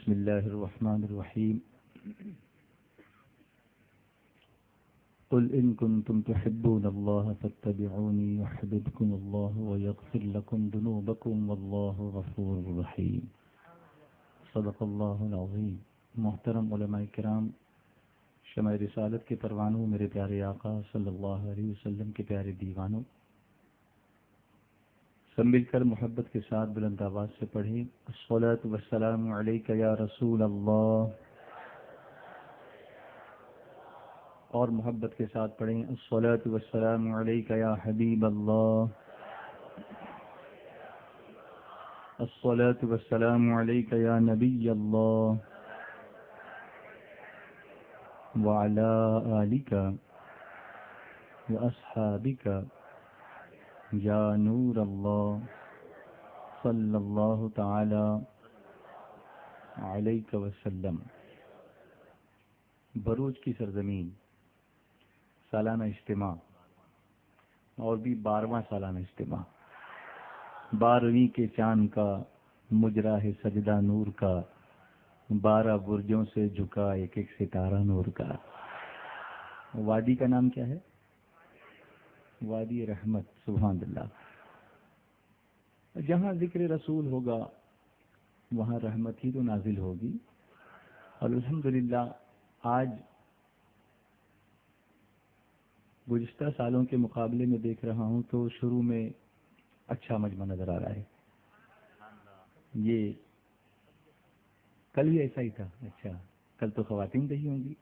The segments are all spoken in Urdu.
بسم الله الرحمن الرحيم قل إن كنتم تحبون الله فاتبعوني يحببكم الله ويغفر لكم ذنوبكم والله غفور رحيم صدق اللہ العظیم۔ محترم علماء کرام، شمع رسالت کے پروانوں، میرے پیارے آقا صلی اللہ علیہ وسلم کے پیارے دیوانوں، سب مل کر محبت کے ساتھ بلند آواز سے پڑھیں الصلاۃ والسلام علیک یا رسول اللہ، اور محبت کے ساتھ پڑھیں الصلاۃ والسلام علیک یا حبیب اللہ، الصلاۃ والسلام علیک یا نبی اللہ وعلی آلک واصحابک یا نور اللہ صلی اللہ تعالی علیہ وسلم۔ بروج کی سرزمین سالانہ اجتماع، اور بھی 12واں سالانہ اجتماع، 12ویں کے چاند کا مجرا ہے سجدہ نور کا، 12 برجوں سے جھکا ایک ایک ستارہ نور کا۔ وادی کا نام کیا ہے؟ وادی رحمت۔ سبحان اللہ۔ جہاں ذکر رسول ہوگا وہاں رحمت ہی تو نازل ہوگی، اور الحمدللہ آج گزشتہ سالوں کے مقابلے میں دیکھ رہا ہوں تو شروع میں اچھا مجمع نظر آ رہا ہے۔ یہ کل بھی ایسا ہی تھا؟ اچھا، کل تو خواتین رہی ہوں گی،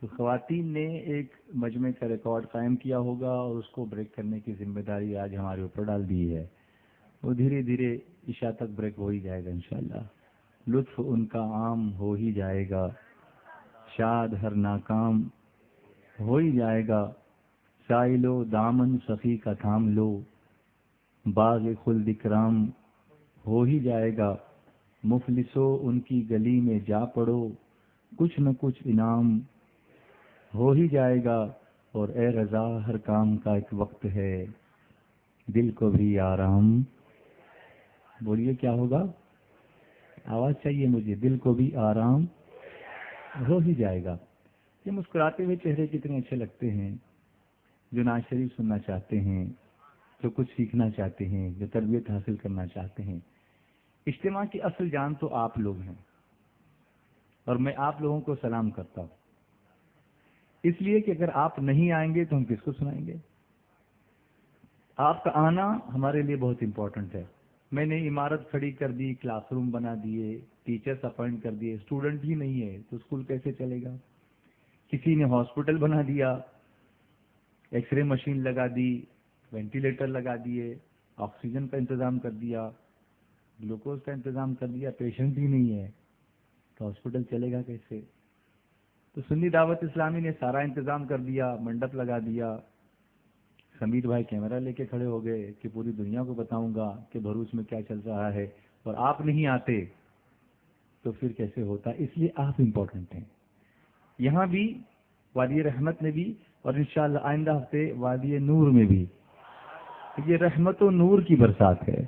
تو خواتین نے ایک مجمع کا ریکارڈ قائم کیا ہوگا، اور اس کو بریک کرنے کی ذمہ داری آج ہمارے اوپر ڈال دی ہے۔ وہ دھیرے دھیرے عشاء تک بریک ہو ہی جائے گا انشاءاللہ۔ لطف ان کا عام ہو ہی جائے گا، شاد ہر ناکام ہو ہی جائے گا، سائلو دامن سخی کا تھام لو، باغ خلد اکرام ہو ہی جائے گا، مفلسو ان کی گلی میں جا پڑو، کچھ نہ کچھ انعام ہو ہی جائے گا، اور اے رضا ہر کام کا ایک وقت ہے، دل کو بھی آرام۔ بولیے کیا ہوگا؟ آواز چاہیے مجھے، دل کو بھی آرام ہو ہی جائے گا۔ یہ مسکراتے ہوئے چہرے کتنے اچھے لگتے ہیں، جو نعت شریف سننا چاہتے ہیں، جو کچھ سیکھنا چاہتے ہیں، جو تربیت حاصل کرنا چاہتے ہیں۔ اجتماع کی اصل جان تو آپ لوگ ہیں، اور میں آپ لوگوں کو سلام کرتا ہوں، اس لیے کہ اگر آپ نہیں آئیں گے تو ہم کس کو سنائیں گے؟ آپ کا آنا ہمارے لیے بہت امپورٹنٹ ہے۔ میں نے عمارت کھڑی کر دی، کلاس روم بنا دیے، ٹیچرز اپوائنٹ کر دیے، اسٹوڈنٹ ہی نہیں ہے تو اسکول کیسے چلے گا؟ کسی نے ہاسپٹل بنا دیا، ایکس رے مشین لگا دی، وینٹیلیٹر لگا دیے، آکسیجن کا انتظام کر دیا، گلوکوز کا انتظام کر دیا، پیشنٹ ہی نہیں ہے تو ہاسپٹل چلے گا کیسے؟ تو سنی دعوت اسلامی نے سارا انتظام کر دیا، منڈپ لگا دیا، سمیر بھائی کیمرہ لے کے کھڑے ہو گئے کہ پوری دنیا کو بتاؤں گا کہ بھروچ میں کیا چل رہا ہے، اور آپ نہیں آتے تو پھر کیسے ہوتا؟ اس لیے آپ امپورٹنٹ ہیں۔ یہاں بھی وادی رحمت میں بھی، اور انشاءاللہ آئندہ ہفتے وادی نور میں بھی، یہ رحمت و نور کی برسات ہے۔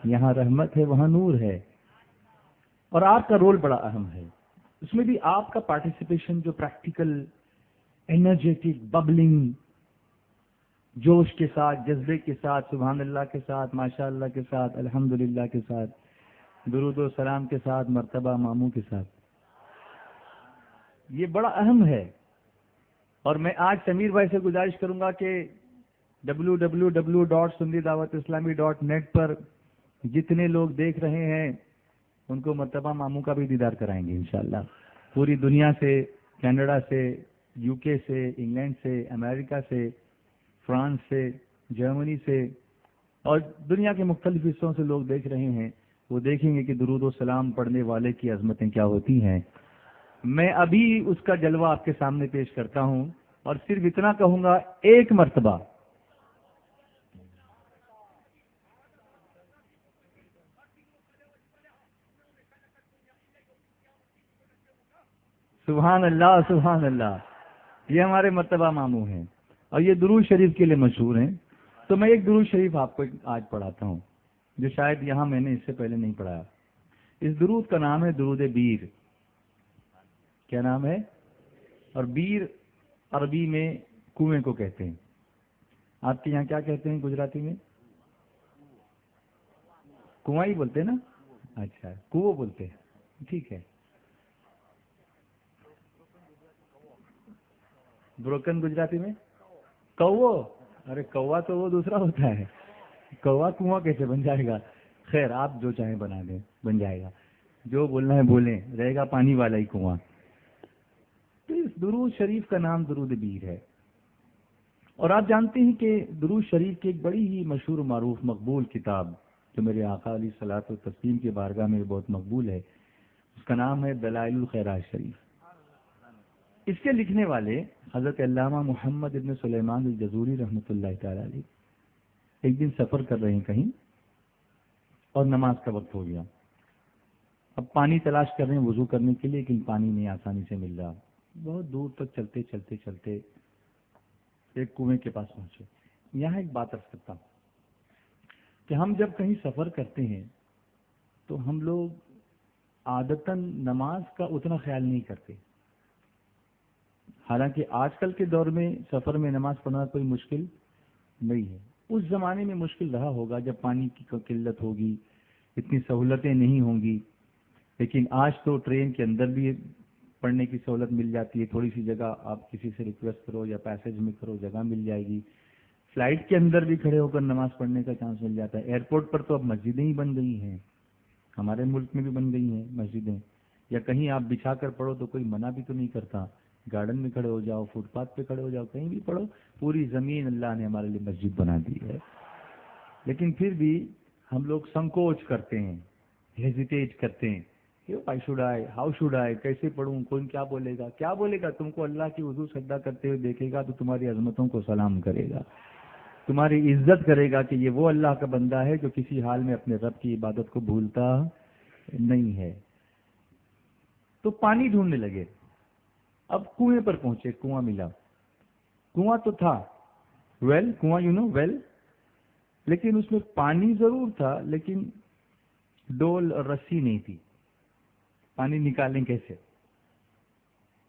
یہاں رحمت ہے، وہاں نور ہے، اور آپ کا رول بڑا اہم ہے۔ اس میں بھی آپ کا پارٹیسپیشن جو پریکٹیکل، انرجیٹک، ببلنگ، جوش کے ساتھ، جذبے کے ساتھ، سبحان اللہ کے ساتھ، ماشاء اللہ کے ساتھ، الحمدللہ کے ساتھ، درود و سلام کے ساتھ، مرتبہ ماموں کے ساتھ، یہ بڑا اہم ہے۔ اور میں آج سمیر بھائی سے گزارش کروں گا کہ www.sundidawatIslami.net پر جتنے لوگ دیکھ رہے ہیں ان کو مرتبہ ماموں کا بھی دیدار کرائیں گے انشاءاللہ۔ پوری دنیا سے، کینیڈا سے، یو کے سے، انگلینڈ سے، امریکہ سے، فرانس سے، جرمنی سے، اور دنیا کے مختلف حصوں سے لوگ دیکھ رہے ہیں، وہ دیکھیں گے کہ درود و سلام پڑھنے والے کی عظمتیں کیا ہوتی ہیں۔ میں ابھی اس کا جلوہ آپ کے سامنے پیش کرتا ہوں، اور صرف اتنا کہوں گا، ایک مرتبہ سبحان اللہ، سبحان اللہ، یہ ہمارے مرتبہ ماموں ہیں، اور یہ درود شریف کے لیے مشہور ہیں۔ تو میں ایک درود شریف آپ کو آج پڑھاتا ہوں، جو شاید یہاں میں نے اس سے پہلے نہیں پڑھایا۔ اس درود کا نام ہے درود بیر. کیا نام ہے؟ اور بیر عربی میں کنویں کو کہتے ہیں. آپ کے یہاں کیا کہتے ہیں گجراتی میں؟ کنواں ہی بولتے ہیں نا. اچھا کنو بولتے ہیں. ٹھیک ہے. بروکن گجراتی میں کو. ارے کوا تو وہ دوسرا ہوتا ہے. کوا کنواں کیسے بن جائے گا؟ خیر آپ جو چاہیں بنا دیں بن جائے گا. جو بولنا ہے بولیں, رہے گا پانی والا ہی کنواں. تو اس درود شریف کا نام درود بیر ہے. اور آپ جانتے ہیں کہ درود شریف کی ایک بڑی ہی مشہور معروف مقبول کتاب جو میرے آقا علیہ الصلوۃ والتسلیم کی بارگاہ میں بہت مقبول ہے, اس کا نام ہے دلائل الخیرات شریف. اس کے لکھنے والے حضرت علامہ محمد ابن سلیمان الجزوری رحمۃ اللہ تعالی علیہ ایک دن سفر کر رہے ہیں کہیں, اور نماز کا وقت ہو گیا. اب پانی تلاش کر رہے ہیں وضو کرنے کے لیے, لیکن پانی نہیں آسانی سے مل رہا. بہت دور تک چلتے چلتے چلتے ایک کنویں کے پاس پہنچے. یہاں ایک بات عرض کرتا ہوں کہ ہم جب کہیں سفر کرتے ہیں تو ہم لوگ عادتاً نماز کا اتنا خیال نہیں کرتے. حالانکہ آج کل کے دور میں سفر میں نماز پڑھنا کوئی مشکل نہیں ہے. اس زمانے میں مشکل رہا ہوگا جب پانی کی قلت ہوگی, اتنی سہولتیں نہیں ہوں گی. لیکن آج تو ٹرین کے اندر بھی پڑھنے کی سہولت مل جاتی ہے. تھوڑی سی جگہ آپ کسی سے ریکویسٹ کرو یا پیسج میں کرو, جگہ مل جائے گی. فلائٹ کے اندر بھی کھڑے ہو کر نماز پڑھنے کا چانس مل جاتا ہے. ایئرپورٹ پر تو اب مسجدیں ہی بن گئی ہیں, ہمارے ملک میں بھی بن گئی ہیں مسجدیں. یا کہیں آپ بچھا کر پڑھو تو کوئی منع بھی تو نہیں کرتا. گارڈن میں کھڑے ہو جاؤ, فٹ پاتھ پہ کھڑے ہو جاؤ, کہیں بھی پڑھو. پوری زمین اللہ نے ہمارے لیے مسجد بنا دی ہے. لیکن پھر بھی ہم لوگ سنکوچ کرتے ہیں, ہیزیٹیٹ کرتے ہیں. I should I, how should I, کیسے پڑھوں, کون کیا بولے گا, کیا بولے گا. تم کو اللہ کی حضور سجدہ کرتے ہوئے دیکھے گا تو تمہاری عظمتوں کو سلام کرے گا, تمہاری عزت کرے گا کہ یہ وہ اللہ کا بندہ ہے جو کسی حال میں اپنے رب کی عبادت کو بھولتا نہیں ہے. تو پانی ڈھونڈنے لگے. اب کنویں پر پہنچے, کنواں ملا. کنواں تو تھا, ویل کنواں ویل, لیکن اس میں پانی ضرور تھا, لیکن ڈول اور رسی نہیں تھی. پانی نکالیں کیسے؟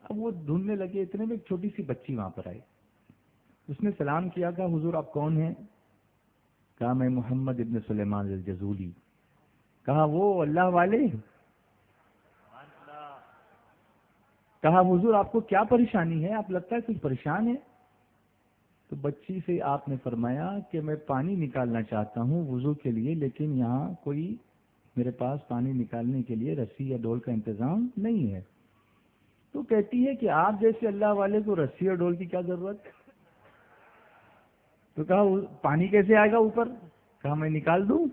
اب وہ ڈھونڈنے لگے. اتنے میں ایک چھوٹی سی بچی وہاں پر آئی. اس نے سلام کیا, کہا حضور آپ کون ہیں؟ کہا میں محمد ابن سلیمان الجزولی. کہا وہ اللہ والے؟ کہا حضور آپ کو کیا پریشانی ہے, آپ لگتا ہے کچھ پریشان ہے. تو بچی سے آپ نے فرمایا کہ میں پانی نکالنا چاہتا ہوں وضو کے لیے, لیکن یہاں کوئی میرے پاس پانی نکالنے کے لیے رسی یا ڈول کا انتظام نہیں ہے. تو کہتی ہے کہ آپ جیسے اللہ والے کو رسی اور ڈول کی کیا ضرورت؟ تو کہا پانی کیسے آئے گا اوپر؟ کہا میں نکال دوں.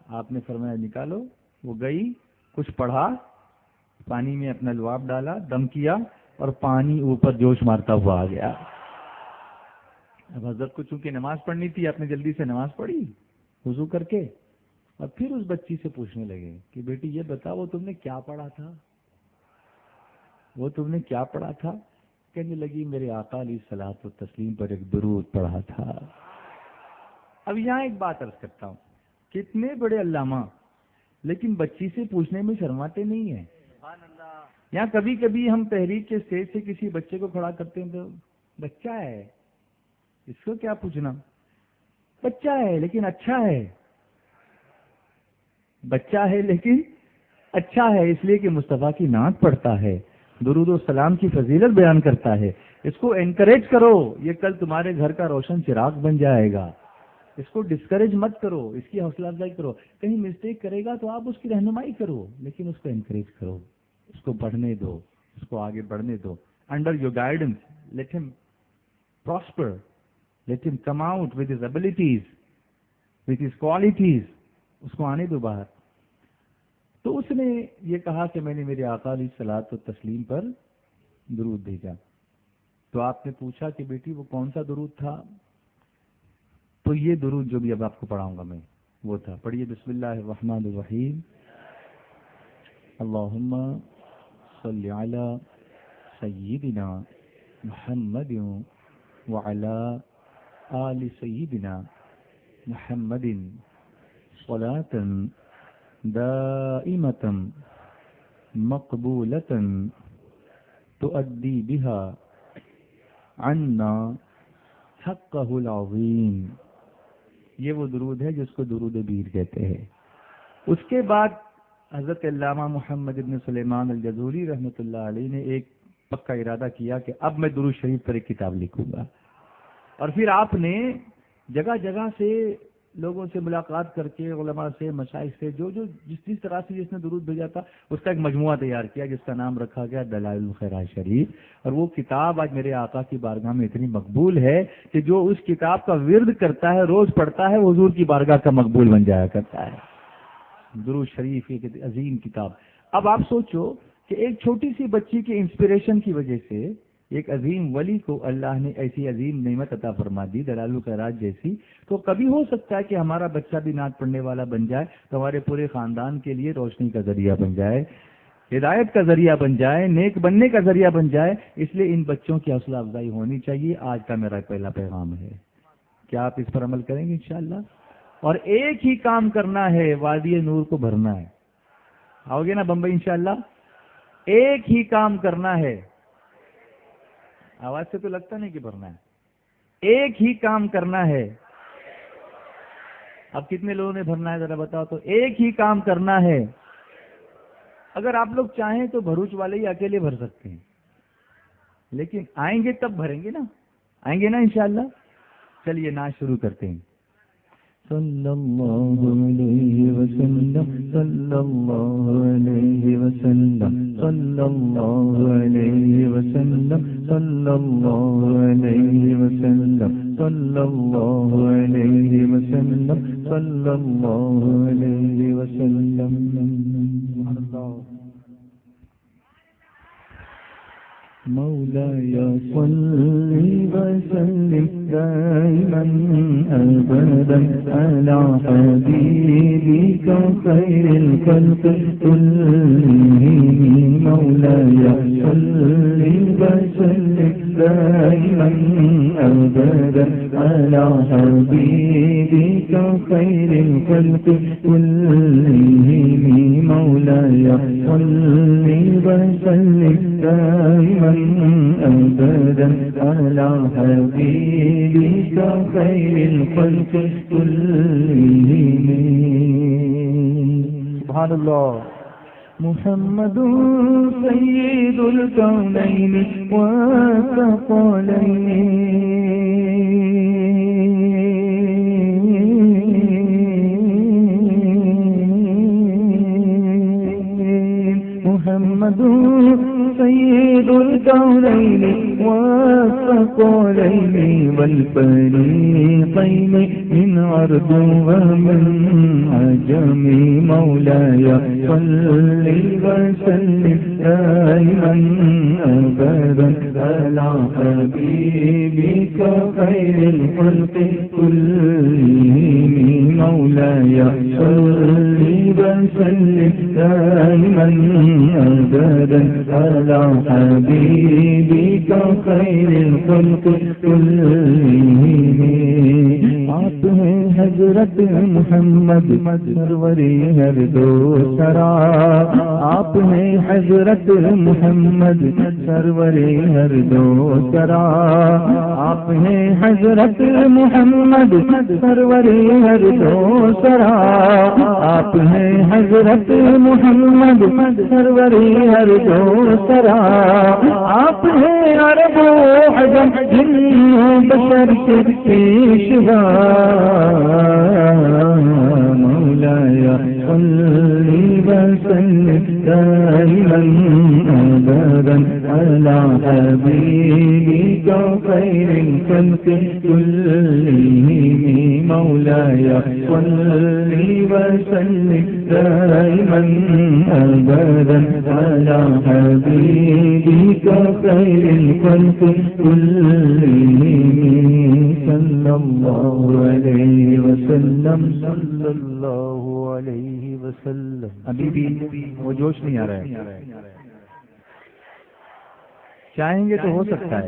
آپ نے فرمایا نکالو. وہ گئی, کچھ پڑھا, پانی میں اپنا لعاب ڈالا, دم کیا, اور پانی اوپر جوش مارتا ہوا آ گیا. اب حضرت کو چونکہ نماز پڑھنی تھی, آپ نے جلدی سے نماز پڑھی وضو کر کے, اور پھر اس بچی سے پوچھنے لگے کہ بیٹی یہ بتا وہ تم نے کیا پڑھا تھا, وہ تم نے کیا پڑھا تھا؟ کہنے لگی میرے آقا علیہ الصلوۃ والتسلیم پر ایک درود پڑھا تھا. اب یہاں ایک بات عرض کرتا ہوں, کتنے بڑے علامہ لیکن بچی سے پوچھنے میں شرماتے نہیں ہیں. یہاں کبھی کبھی ہم تحریک کے اسٹیج سے کسی بچے کو کھڑا کرتے ہیں تو بچہ ہے, اس کو کیا پوچھنا, بچہ ہے لیکن اچھا ہے, بچہ ہے لیکن اچھا ہے, اس لیے کہ مصطفیٰ کی نعت پڑھتا ہے, درود و سلام کی فضیلت بیان کرتا ہے. اس کو انکریج کرو, یہ کل تمہارے گھر کا روشن چراغ بن جائے گا. اس کو ڈسکریج مت کرو, اس کی حوصلہ افزائی کرو. کہیں مسٹیک کرے گا تو آپ اس کی رہنمائی کرو, لیکن اس کو انکریج کرو, اس کو پڑھنے دو, اس کو آگے بڑھنے دو. Under your guidance let him prosper, let him come out with his abilities, with his qualities, اس کو آنے دو باہر. تو اس نے یہ کہا کہ میں نے میرے آقا علیہ الصلوۃ والتسلیم پر درود بھیجا. تو آپ نے پوچھا کہ بیٹی وہ کون سا درود تھا؟ تو یہ درود جو بھی اب آپ کو پڑھاؤں گا میں وہ تھا. پڑھیے بسم اللہ الرحمن الرحیم. اللہم صلی علی سیدنا محمد وعلی آل سیدنا محمد صلاۃ دائمة مقبولة تؤدي بها عنا حقه العظیم. یہ وہ درود ہے جس کو درود بیر کہتے ہیں. اس کے بعد حضرت علامہ محمد ابن سلیمان الجزوری رحمۃ اللہ علیہ نے ایک پکا ارادہ کیا کہ اب میں درود شریف پر ایک کتاب لکھوں گا. اور پھر آپ نے جگہ جگہ سے لوگوں سے ملاقات کر کے علماء سے مشائخ سے جو جس طرح سے جس نے درود بھیجا تھا اس کا ایک مجموعہ تیار کیا جس کا نام رکھا گیا دلائل الخیرات شریف. اور وہ کتاب آج میرے آقا کی بارگاہ میں اتنی مقبول ہے کہ جو اس کتاب کا ورد کرتا ہے روز پڑھتا ہے وہ حضور کی بارگاہ کا مقبول بن جایا کرتا ہے. درود شریف ایک عظیم کتاب. اب آپ سوچو کہ ایک چھوٹی سی بچی کے انسپریشن کی وجہ سے ایک عظیم ولی کو اللہ نے ایسی عظیم نعمت عطا فرما دی دلائل الخیرات جیسی. تو کبھی ہو سکتا ہے کہ ہمارا بچہ بھی نعت پڑھنے والا بن جائے تو ہمارے پورے خاندان کے لیے روشنی کا ذریعہ بن جائے, ہدایت کا ذریعہ بن جائے, نیک بننے کا ذریعہ بن جائے. اس لیے ان بچوں کی حوصلہ افزائی ہونی چاہیے. آج کا میرا پہلا پیغام ہے. کیا آپ اس پر عمل کریں گے انشاءاللہ؟ اور ایک ہی کام کرنا ہے, وادی نور کو بھرنا ہے. آؤ گے نا بمبئی انشاءاللہ؟ ایک ہی کام کرنا ہے. آواز سے تو لگتا نہیں کہ بھرنا ہے. ایک ہی کام کرنا ہے. اب کتنے لوگوں نے بھرنا ہے ذرا بتاؤ تو. ایک ہی کام کرنا ہے. اگر آپ لوگ چاہیں تو بھروچ والے ہی اکیلے بھر سکتے ہیں, لیکن آئیں گے تب بھریں گے نا. آئیں گے نا انشاءاللہ؟ چلیے نعت شروع کرتے ہیں. صلی اللہ علیہ وسلم صلی اللہ علیہ وسلم صلی اللہ علیہ وسلم صلی اللہ علیہ وسلم صلی اللہ علیہ وسلم صلی اللہ علیہ وسلم. مولاي صل وسلم دائما أبدا على حبيبك خير الخلق كلهم. مولاي صل وسلم دائما أبدا على حبيبك خير الخلق كلهم. مولاي صل وسلم دائما أبدا على حبيبك خير الخلق كلهم. سبحان الله. محمد سيد الكونين والثقلين. محمد سيد الكونين والثقلين والفريقين من عرض ومن عجم. مولاي صل وسلم دائما أبدا على حبيبك خير الخلق كلهم. مولاي صل وسلم دائما أبدا على حبيبك خير الخلق كلهم. آپ ہیں حضرت محمد سروری ہر دو سرا. آپ ہیں حضرت محمد سروری ہر دو سرا. آپ ہیں حضرت محمد سروری ہر دو سرا. آپ ہیں حضرت محمد سروری ہر دو سرا. آپ ہیں عرب و عجم جن بشر کے پیشوا. مولاي صل وسلم دائما أبدا على حبيبك خير الخلق كلهم. مولاي صل وسلم دائما أبدا على حبيبك خير الخلق كلهم. صلى الله عليه وسلم صلى الله عليه وسلم. ابھی بھی وہ جوش نہیں آ رہا ہے. چاہیں گے تو ہو سکتا ہے.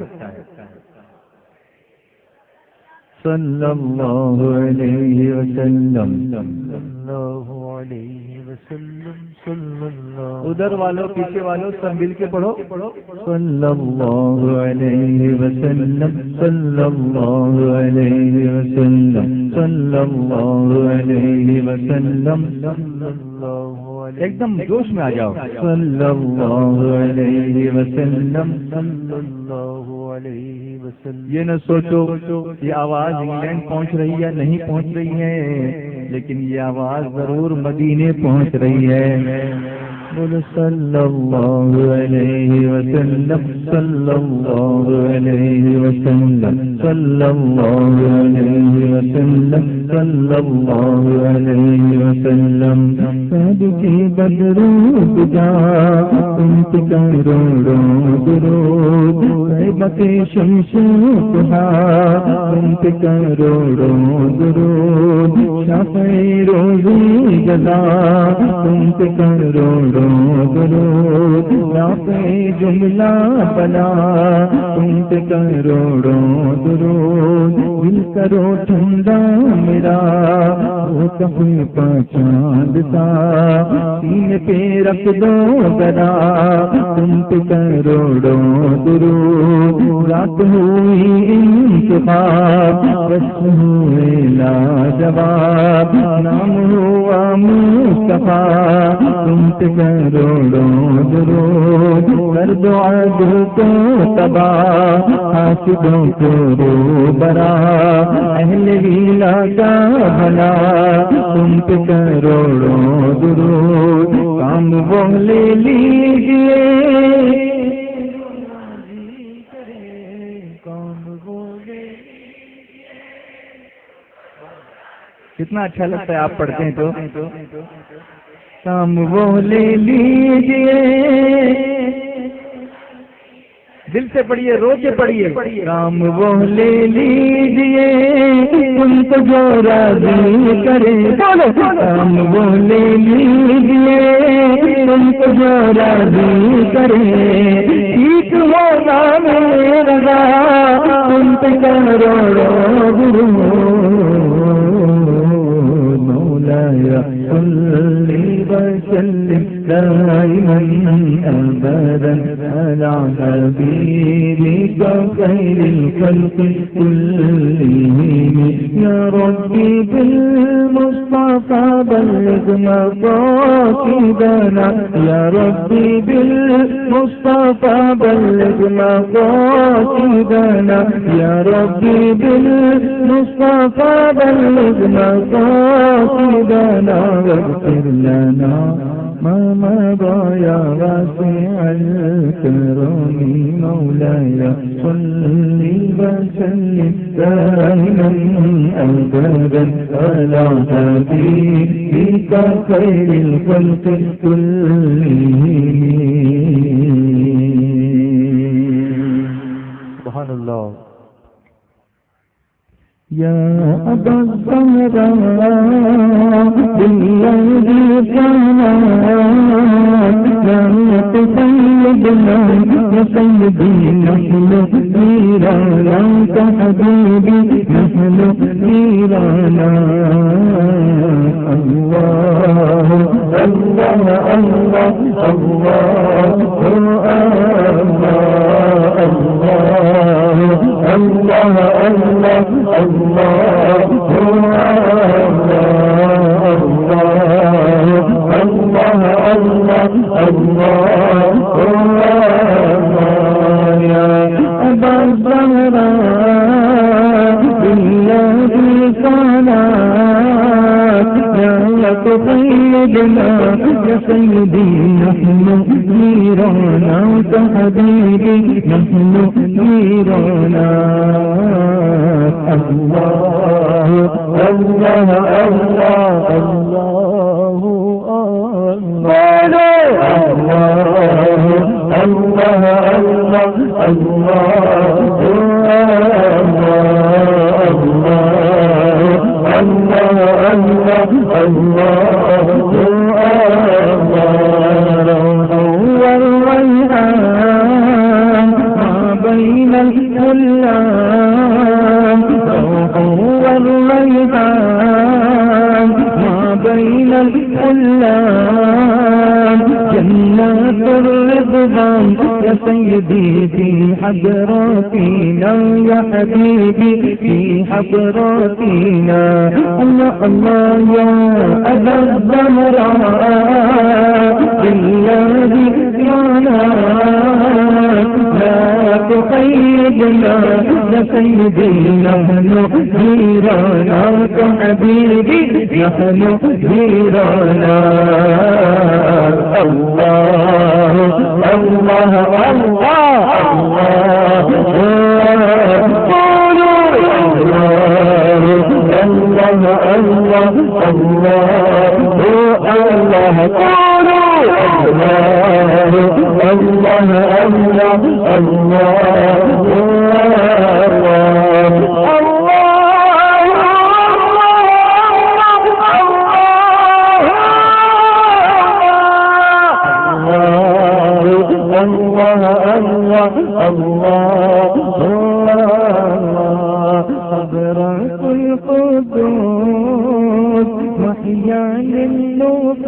صلی اللہ علیہ وسلم صلی اللہ علیہ وسلم. وسلم صلی اللہ ادھر والوں پیچھے والوں سب مل کے پڑھو صلی اللہ علیہ وسلم صلی اللہ علیہ وسلم صلی اللہ علیہ وسلم صلی اللہ ایک دم جوش میں آ جاؤ صلی اللہ علیہ وسلم صلی اللہ علیہ وسلم. یہ نہ سوچو یہ آواز انگلینڈ پہنچ رہی ہے نہیں پہنچ رہی ہے لیکن یہ آواز ضرور مدینے پہنچ رہی ہے. بولو صلی اللہ علیہ وسلم صلی اللہ علیہ وسلم صلی اللہ علیہ وسلم صلی اللہ علیہ وسلم. سب کی بدرود جا تم کروڑوں درود بتے شمس کہا تم کروڑوں درود شفیع روزی جزا تم کروڑوں درود شفیع جملہ بنا تم کروڑوں درود. دل کرو ٹھنڈا میرا وہ کہیں پہچاند سا سینے پہ رکھ دو ذرا تم پہ کروڑوں درود. رات ہوئی انتخاب رسم ہوئے لاجواب نام ہوا مصطفیٰ تم پہ کروڑوں درود. کر دو عدل کو تباہ حاسدوں کو روبرا اہل ویلا کا بھلا تم پہ کروڑوں درود. کام وہ لے لیجیے کتنا اچھا لگتا ہے آپ پڑھتے ہیں تو کام وہ لے لیجیے دل سے پڑھیے رو کے پڑھیے. کام وہ لے لیجیے تم کو جو راضی کرے کام وہ لے لیجیے تم کو جو راضی کرے ٹھیک ہو نام رضا تم پہ کروڑوں درود. مولاي صل وسلم دائما ابدا على حبيبك خير الخلق كلهم. يا ربي بالمصطفى بلغ مقاصدنا يا ربي بالمصطفى بلغ مقاصدنا يا ربي بالمصطفى بلغ مقاصدنا واغفر لنا ما مضى يا واسع الكرم. مولاي صل وسلم دائما ابدا على حبيبك خير الخلق كلهم. سبحان الله. يا أبا الزهراء بالذي كان لا تسيدنا يا سيدي نحن نيرانا كحبيبي نحن نيرانا. الله الله الله الله الله الله سيدنا يا سيدي نحن نيرانا كحبيبي نحن نيرانا. الله الله الله الله والريحان ما بين الحلان قربان يا سيدي في حضراتنا يا حبيبي في حضراتنا الله الله يا أبا الزهراء بالذي كان لا تقيدنا يا سيدي نحن جيرانك حبيبي نحن جيرانا الله الله الله الله قولوا الله الله الله الله الله قولوا الله الله أبرق القدوس محيا للنفوس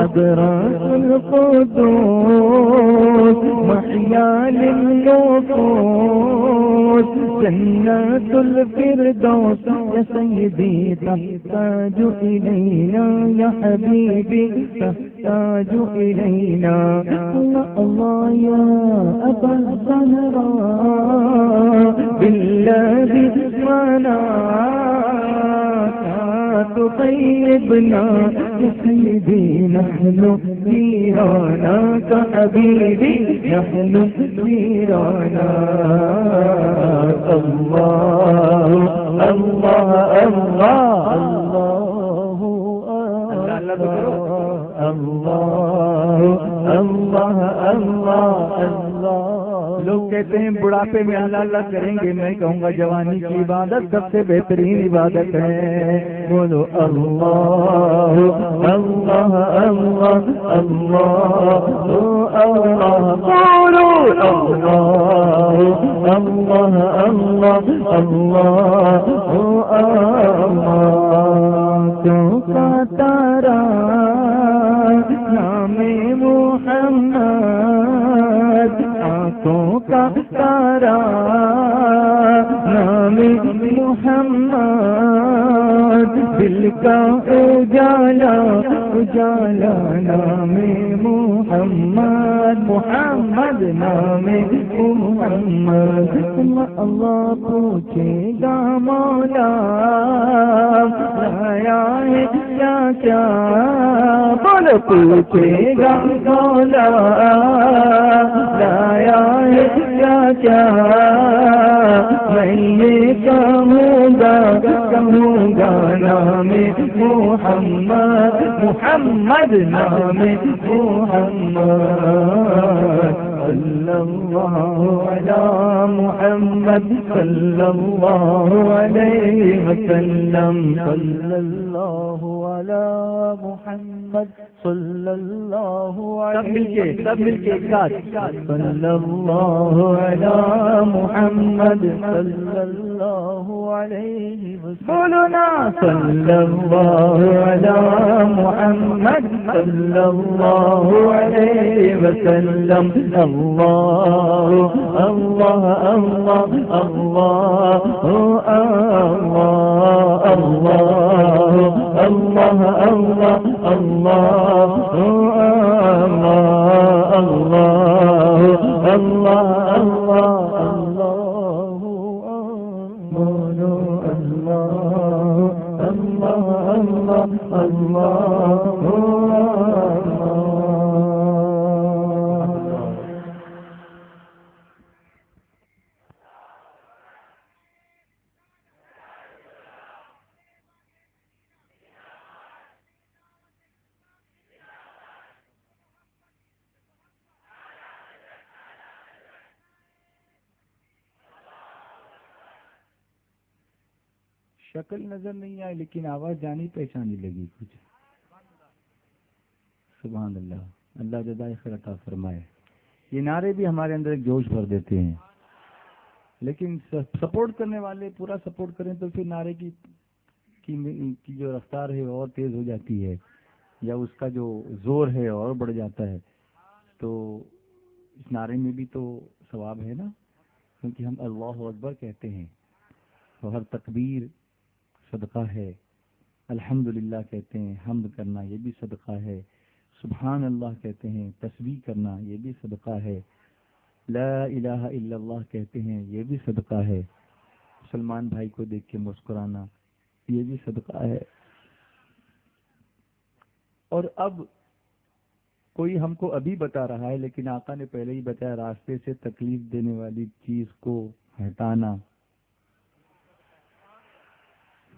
أبرق القدوس محيا للنفوس جنة الفردوس يا سيدي تحتاج إلينا يا حبيبي تحتاج إلينا الله يا أبا الزهراء بالذي منعك تطيبنا يا سيدي نحن جيرانك حبيبي نحن جيرانا الله الله الله الله الله الله لوگ کہتے ہیں بڑھاپے میں اللہ اللہ کریں گے، میں کہوں گا جوانی کی عبادت سب سے بہترین عبادت ہے. بولو اللہ اللہ اللہ اللہ اللہ بولو اللہ اللہ اللہ اللہ اللہ تارا نام محمد آنکھوں کا تارا نام محمد دل کا اجالا اجالا نام محمد محمد نام محمد اللہ پوچھے گا مولا لایا ہے کیا کیا بولو پوچھے گا مولا لایا ہے کیا کیا میں یہ کہوں گا نام محمد محمد نام محمد صلی اللہ علی محمد صلی اللہ علیہ وسلم صلی اللہ علی محمد صلی اللہ علیہ سب مل کے ایک ساتھ صلی اللہ علی محمد صلی اللہ علیہ وسلم بولنا صلی اللہ علی محمد صلی اللہ علیہ وسلم اللہ اللہ اللہ اللہ اللہ اللہ اللہ اللہ اللہ اللہ شکل نظر نہیں آئی لیکن آواز جانی پہچانی لگی کچھ. سبحان اللہ، اللہ جزائے خیر عطا فرمائے. یہ نعرے بھی ہمارے اندر ایک جوش بھر دیتے ہیں، لیکن سپورٹ کرنے والے پورا سپورٹ کریں تو پھر نعرے کی جو رفتار ہے اور تیز ہو جاتی ہے، یا اس کا جو زور ہے اور بڑھ جاتا ہے. تو اس نعرے میں بھی تو ثواب ہے نا، کیونکہ ہم اللہ اکبر کہتے ہیں، تو ہر تکبیر صدقہ ہے، الحمدللہ کہتے ہیں، حمد کرنا یہ بھی صدقہ ہے، سبحان اللہ کہتے ہیں، تسبیح کرنا یہ بھی صدقہ ہے، لا الہ الا اللہ کہتے ہیں یہ بھی صدقہ ہے، مسلمان بھائی کو دیکھ کے مسکرانا یہ بھی صدقہ ہے۔ اور اب کوئی ہم کو ابھی بتا رہا ہے، لیکن آقا نے پہلے ہی بتایا، راستے سے تکلیف دینے والی چیز کو ہٹانا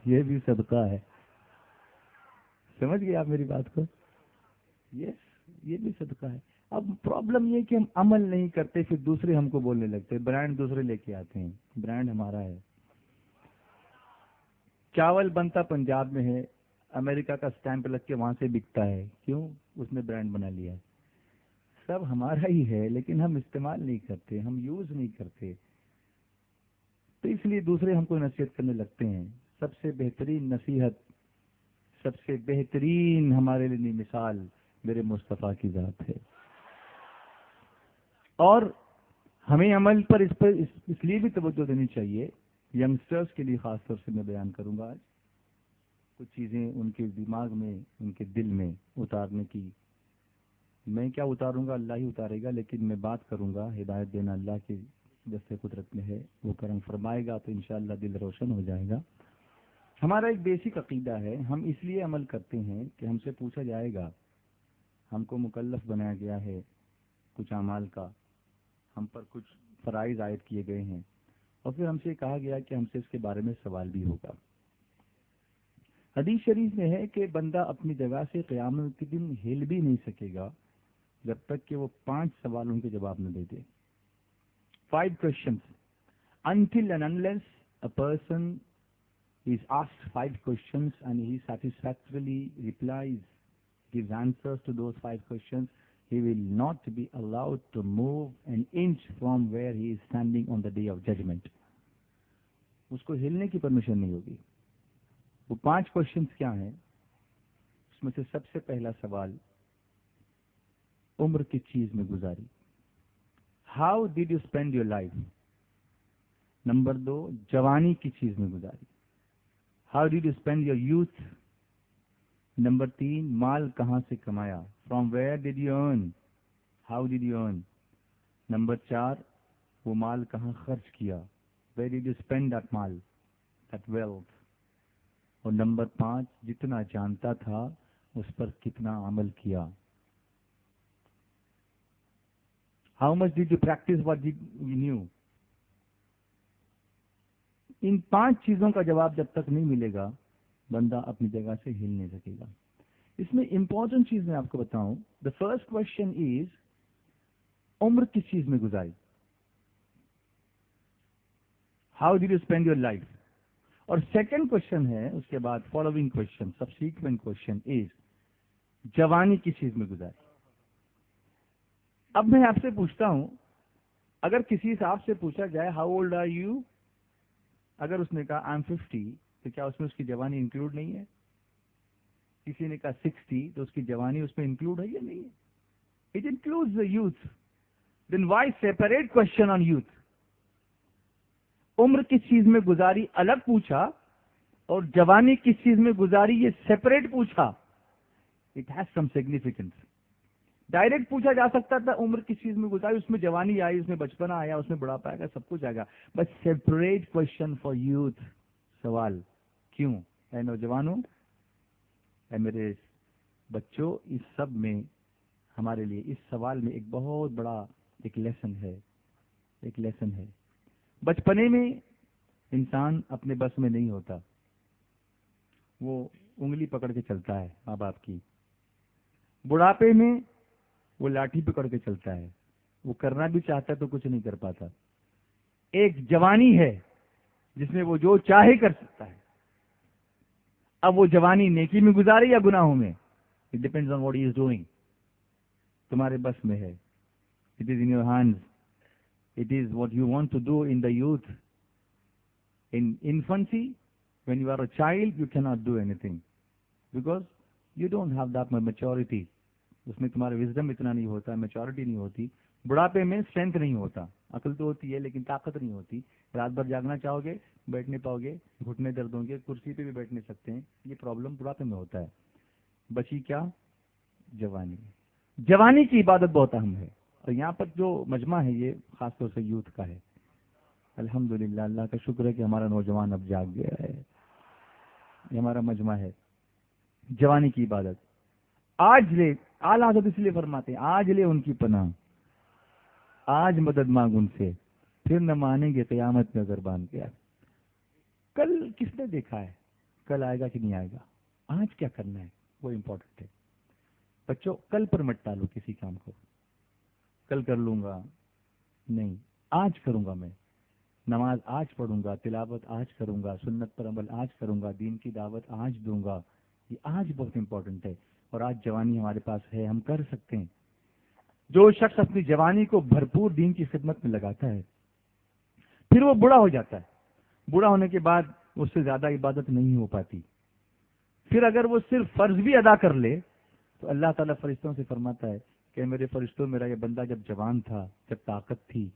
یہ بھی صدقہ ہے۔ سمجھ گئے آپ میری بات کو؟ یس، یہ بھی صدقہ ہے۔ اب پرابلم یہ کہ ہم عمل نہیں کرتے، پھر دوسرے ہم کو بولنے لگتے، برانڈ دوسرے لے کے آتے ہیں، برانڈ ہمارا ہے۔ چاول بنتا پنجاب میں ہے، امریکہ کا سٹیمپ لگ کے وہاں سے بکتا ہے، کیوں؟ اس نے برانڈ بنا لیا ہے۔ سب ہمارا ہی ہے، لیکن ہم استعمال نہیں کرتے، ہم یوز نہیں کرتے، تو اس لیے دوسرے ہم کو نصیحت کرنے لگتے ہیں۔ سب سے بہترین نصیحت، سب سے بہترین ہمارے لیے مثال میرے مصطفیٰ کی ذات ہے۔ اور ہمیں عمل پر اس لیے بھی توجہ دینی چاہیے، ینگسٹرز کے لیے خاص طور سے میں بیان کروں گا آج کچھ چیزیں ان کے دماغ میں، ان کے دل میں اتارنے کی۔ میں کیا اتاروں گا، اللہ ہی اتارے گا، لیکن میں بات کروں گا، ہدایت دینا اللہ کی دست قدرت میں ہے، وہ کرم فرمائے گا تو انشاءاللہ دل روشن ہو جائے گا۔ ہمارا ایک بیسک عقیدہ ہے، ہم اس لیے عمل کرتے ہیں کہ ہم سے پوچھا جائے گا، ہم کو مکلف بنایا گیا ہے کچھ اعمال کا، ہم پر کچھ فرائض عائد کیے گئے ہیں، اور پھر ہم سے کہا گیا کہ ہم سے اس کے بارے میں سوال بھی ہوگا۔ حدیث شریف میں ہے کہ بندہ اپنی جگہ سے قیامت کے دن ہل بھی نہیں سکے گا جب تک کہ وہ 5 سوالوں کے جواب نہ دے دے۔ 5 questions. Until and unless a person is asked 5 questions and he satisfactorily replies, gives answers to those 5 questions, he will not be allowed to move an inch from where he is standing on the day of judgment. اس کو ہلنے کی پرمیشن نہیں ہوگی۔ وہ 5 questions کیا ہیں؟ اس میں سے سب سے پہلا سوال عمر کس چیز میں گزاری، how did you spend your life. Number 2، جوانی کس چیز میں گزاری، how did you spend your youth. Number 3، مال کہاں سے کمایا، from where did you earn, how did you earn. Number 4، وہ مال کہاں خرچ کیا، where did you spend that mall, that wealth. اور نمبر 5، جتنا جانتا تھا اس پر کتنا عمل کیا، how much did you practice what you know. ان 5 چیزوں کا جواب جب تک نہیں ملے گا بندہ اپنی جگہ سے ہل نہیں سکے گا۔ اس میں امپورٹنٹ چیز میں آپ کو بتاؤں، دا فرسٹ کوشچن از عمر کس چیز میں گزاری، how did you spend your life. اور سیکنڈ کوشچن ہے اس کے بعد following question, subsequent question is جوانی کس چیز میں گزاری۔ اب میں آپ سے پوچھتا ہوں، اگر کسی صاحب سے پوچھا جائے ہاؤ اولڈ آر یو، اگر اس نے کہا آئی ایم 50، تو کیا اس میں اس کی جوانی انکلوڈ نہیں ہے؟ کسی نے کہا 60، تو اس کی جوانی اس میں انکلوڈ ہے یا نہیں ہے؟ It includes the youth. Then why separate question on youth? عمر کس چیز میں گزاری الگ پوچھا اور جوانی کس چیز میں گزاری یہ سیپریٹ پوچھا۔ It has some significance. Direct پوچھا جا سکتا تھا عمر کس چیز میں گزاری، اس میں جوانی آئی، اس میں بچپنا آیا، اس میں بڑھاپا آئے گا، سب کچھ آئے گا، but separate question for youth. سوال کیوں؟ اے نوجوانوں، اے میرے بچوں، اس سب میں ہمارے لیے اس سوال میں ایک بہت بڑا ایک لیسن ہے، ایک لیسن ہے۔ بچپنے میں انسان اپنے بس میں نہیں ہوتا، وہ انگلی پکڑ کے چلتا ہے ماں باپ کی۔ بڑھاپے میں وہ لاٹھی پکڑ کے چلتا ہے، وہ کرنا بھی چاہتا ہے تو کچھ نہیں کر پاتا۔ ایک جوانی ہے جس میں وہ جو چاہے کر سکتا ہے۔ اب وہ جوانی نیکی میں گزارے یا گناہوں میں، it depends on what he is doing. تمہارے بس میں ہے، it is in your hands, it is what you want to do in the youth. In infancy when you are a child you cannot do anything because you don't have that much maturity. اس میں تمہارا وزڈم اتنا نہیں ہوتا، میچورٹی نہیں ہوتی. بڑھاپے میں اسٹرینتھ نہیں ہوتا، عقل تو ہوتی ہے لیکن طاقت نہیں ہوتی. رات بھر جاگنا چاہو گے بیٹھ نہیں پاؤ گے، گھٹنے درد ہوں گے، کرسی پہ بھی بیٹھ نہیں سکتے ہیں. یہ پرابلم بڑھاپے میں ہوتا ہے. بچی کیا؟ جوانی. جوانی کی عبادت بہت اہم ہے، اور یہاں پر جو مجمع ہے یہ خاص طور سے یوتھ کا ہے. الحمدللہ، اللہ کا شکر ہے کہ ہمارا نوجوان اب جاگ گیا ہے. یہ ہمارا مجمع ہے. جوانی کی عبادت آج لے. اعلیٰ حضرت اس لیے فرماتے ہیں آج لے ان کی پناہ، آج مدد مانگ ان سے، پھر نہ مانیں گے قیامت میں اگر باندھ گیا. کل کس نے دیکھا ہے؟ کل آئے گا کہ نہیں آئے گا؟ آج کیا کرنا ہے وہ امپورٹنٹ ہے. بچوں کل پر مت ٹالو کسی کام کو. کل کر لوں گا نہیں، آج کروں گا. میں نماز آج پڑھوں گا، تلاوت آج کروں گا، سنت پر عمل آج کروں گا، دین کی دعوت آج دوں گا. یہ آج بہت امپورٹنٹ ہے. اور آج جوانی ہمارے پاس ہے، ہم کر سکتے ہیں. جو شخص اپنی جوانی کو بھرپور دین کی خدمت میں لگاتا ہے پھر وہ بوڑھا ہو جاتا ہے. بوڑھا ہونے کے بعد اس سے زیادہ عبادت نہیں ہو پاتی. پھر اگر وہ صرف فرض بھی ادا کر لے تو اللہ تعالیٰ فرشتوں سے فرماتا ہے کہ میرے فرشتوں، میرا یہ بندہ جب جوان تھا، جب طاقت تھی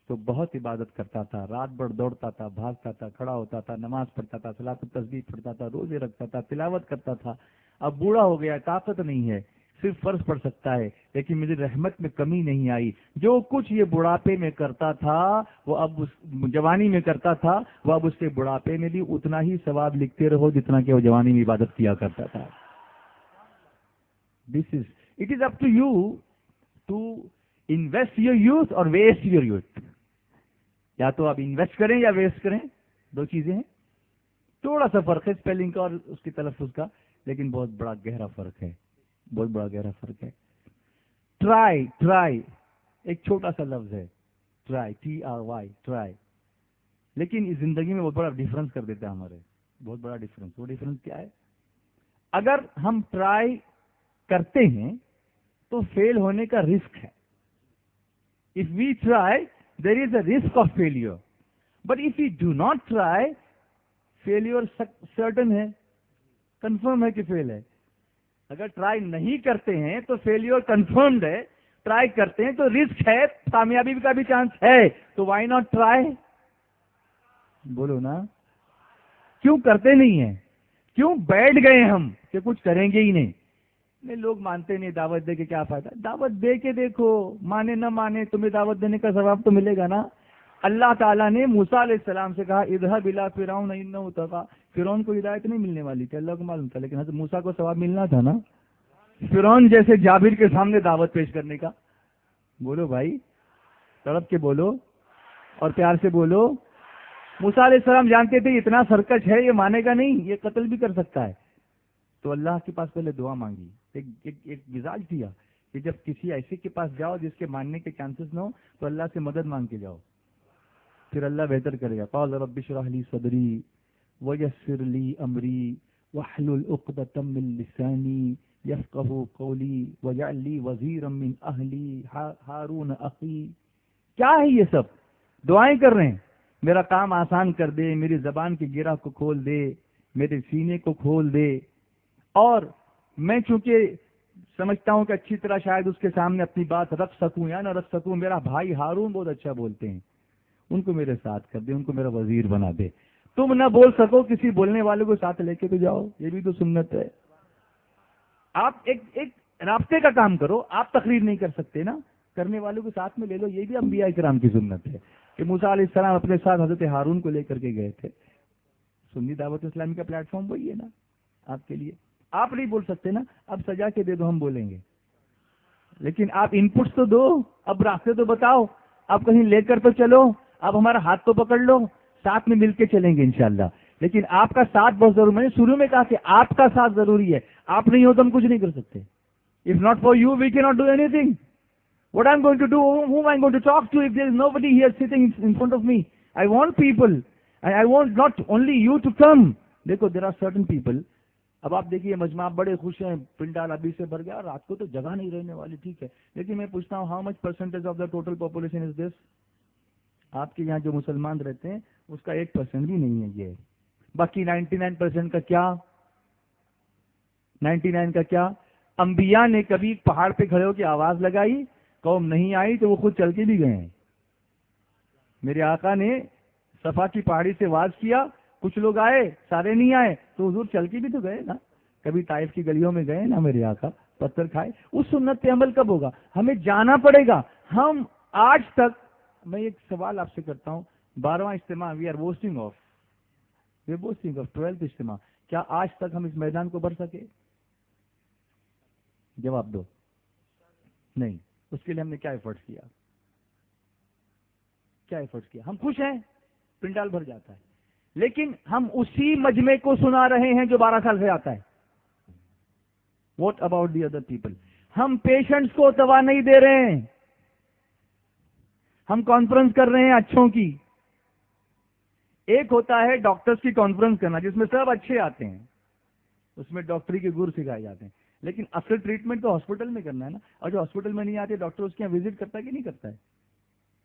تو بہت عبادت کرتا تھا، رات بھر دوڑتا تھا، بھاگتا تھا، کھڑا ہوتا تھا، نماز پڑھتا تھا، صلاۃ التسبیح پڑھتا تھا، روزے رکھتا تھا، تلاوت کرتا تھا. اب بوڑھا ہو گیا، طاقت نہیں ہے، صرف فرض پڑھ سکتا ہے، لیکن مجھے رحمت میں کمی نہیں آئی. جو کچھ یہ بڑھاپے میں کرتا تھا وہ اب جوانی میں کرتا تھا، وہ اب اس کے بڑھاپے میں بھی اتنا ہی ثواب لکھتے رہو جتنا کہ وہ جوانی میں عبادت کیا کرتا تھا. It is up to you to invest your youth or waste your youth. یا تو آپ انویسٹ کریں یا ویسٹ کریں، دو چیزیں ہیں. تھوڑا سا فرق ہے اسپیلنگ کا اور اس کی تلفظ کا، لیکن بہت بڑا گہرا فرق ہے. بہت بڑا گہرا فرق ہے. ٹرائی ایک چھوٹا سا لفظ ہے، ٹرائی TRY ٹرائی، لیکن اس زندگی میں بہت بڑا ڈفرنس کر دیتا ہے ہمارے. بہت بڑا ڈفرنس. وہ ڈفرنس کیا ہے؟ اگر ہم ٹرائی کرتے ہیں تو فیل ہونے کا رسک ہے. If we try, there is a risk of failure. But if we do not try, failure certain ہے، کنفرم ہے کہ فیل ہے. اگر ٹرائی نہیں کرتے ہیں تو فیلئر کنفرمڈ ہے، ٹرائی کرتے ہیں تو رسک ہے، کامیابی کا بھی چانس ہے. تو وائی ناٹ ٹرائی؟ بولو نا، کیوں کرتے نہیں ہیں؟ کیوں بیٹھ گئے ہم کہ کچھ کریں گے ہی نہیں؟ لوگ مانتے نہیں، دعوت دے کے کیا فائدہ؟ دعوت دے کے دیکھو، مانے نہ مانے تمہیں دعوت دینے کا ثواب تو ملے گا نا. اللہ تعالیٰ نے موسیٰ علیہ السلام سے کہا اذهب الى فرعون انه طغى. فرعون کو ہدایت نہیں ملنے والی تھی، اللہ کو معلوم تھا، لیکن حضرت موسیٰ کو ثواب ملنا تھا نا فرعون جیسے جابر کے سامنے دعوت پیش کرنے کا. بولو بھائی، تڑپ کے بولو اور پیار سے بولو. موسیٰ علیہ السلام جانتے تھے اتنا سرکش ہے، یہ مانے گا نہیں، یہ قتل بھی کر سکتا ہے. تو اللہ کے پاس پہلے دعا مانگی. ایک مزاج دیا کہ جب کسی ایسے کے پاس جاؤ جس کے ماننے کے چانسز نہ ہو تو اللہ سے مدد مانگ کے جاؤ، پھر اللہ بہتر کرے گا. قال رب اشرح لي صدری ويسر لي امری واحلل عقدة من لسانی يفقهوا قولی واجعل لي وزيرا من اہلی ہارون اخی. کیا ہے یہ سب دعائیں کر رہے ہیں؟ میرا کام آسان کر دے، میری زبان کی گرہ کو کھول دے، میرے سینے کو کھول دے. اور میں چونکہ سمجھتا ہوں کہ اچھی طرح شاید اس کے سامنے اپنی بات رکھ سکوں یا نہ رکھ سکوں، میرا بھائی ہارون بہت اچھا بولتے ہیں، ان کو میرے ساتھ کر دے، ان کو میرا وزیر بنا دے. تم نہ بول سکو، کسی بولنے والے کو ساتھ لے کے تو جاؤ، یہ بھی تو سنت ہے. آپ ایک رابطے کا کام کرو. آپ تقریر نہیں کر سکتے نا، کرنے والوں کو ساتھ میں لے لو. یہ بھی انبیاء کرام کی سنت ہے کہ موسیٰ علیہ السلام اپنے ساتھ حضرت ہارون کو لے کر کے گئے تھے. سنی دعوت اسلامی کا پلیٹ فارم وہی ہے نا آپ کے لیے. آپ نہیں بول سکتے نا، اب سجا کے دے دو ہم بولیں گے، لیکن آپ ان پٹس تو دو، اب راستے تو بتاؤ، آپ کہیں لے کر تو چلو، آپ ہمارا ہاتھ تو پکڑ لو، ساتھ میں مل کے چلیں گے انشاءاللہ. لیکن آپ کا ساتھ بہت ضروری. میں نے شروع میں کہا کہ آپ کا ساتھ ضروری ہے. آپ نہیں ہو تو ہم کچھ نہیں کر سکتے. If not for you, we cannot do anything. What I'm going to do, whom I'm going to talk to if there is nobody here sitting in front of me? I want people, and I want not only you to come. دیکھو there are certain people. اب آپ دیکھیے مجمع بڑے خوش ہیں، پنڈال ابھی سے بھر گیا، رات کو تو جگہ نہیں رہنے والی، ٹھیک ہے، لیکن میں پوچھتا ہوں how much percentage of the total population is this? آپ کے یہاں جو مسلمان رہتے ہیں اس کا 1% بھی نہیں ہے یہ. باقی 99% کا کیا؟ 99 کا کیا؟ انبیاء نے کبھی پہاڑ پہ کھڑے ہو کے آواز لگائی، قوم نہیں آئی تو وہ خود چل کے بھی گئے ہیں۔ میرے آقا نے صفا کی پہاڑی سے واز کیا، کچھ لوگ آئے، سارے نہیں آئے، تو حضور چل کے بھی تو گئے نا، کبھی طائف کی گلیوں میں گئے نا میرے آقا، پتھر کھائے۔ اس سنت پہ عمل کب ہوگا؟ ہمیں جانا پڑے گا۔ ہم آج تک، میں ایک سوال آپ سے کرتا ہوں، 12واں اجتماع we are boosting of 12th اجتماع، کیا آج تک ہم اس میدان کو بھر سکے؟ جواب دو۔ نہیں۔ اس کے لیے ہم نے کیا ایفرٹس کیا؟ ہم خوش ہیں، پنڈال بھر جاتا ہے، لیکن ہم اسی مجمع کو سنا رہے ہیں جو 12 سال سے آتا ہے۔ What about the other people? ہم پیشنٹس کو دوا نہیں دے رہے ہیں، ہم کانفرنس کر رہے ہیں اچھوں کی۔ ایک ہوتا ہے ڈاکٹرز کی کانفرنس کرنا جس میں سب اچھے آتے ہیں، اس میں ڈاکٹری کے گر سکھائے جاتے ہیں، لیکن اصل ٹریٹمنٹ تو ہاسپٹل میں کرنا ہے نا، اور جو ہاسپٹل میں نہیں آتے ڈاکٹر اس کے یہاں وزٹ کرتا ہے کہ نہیں کرتا ہے؟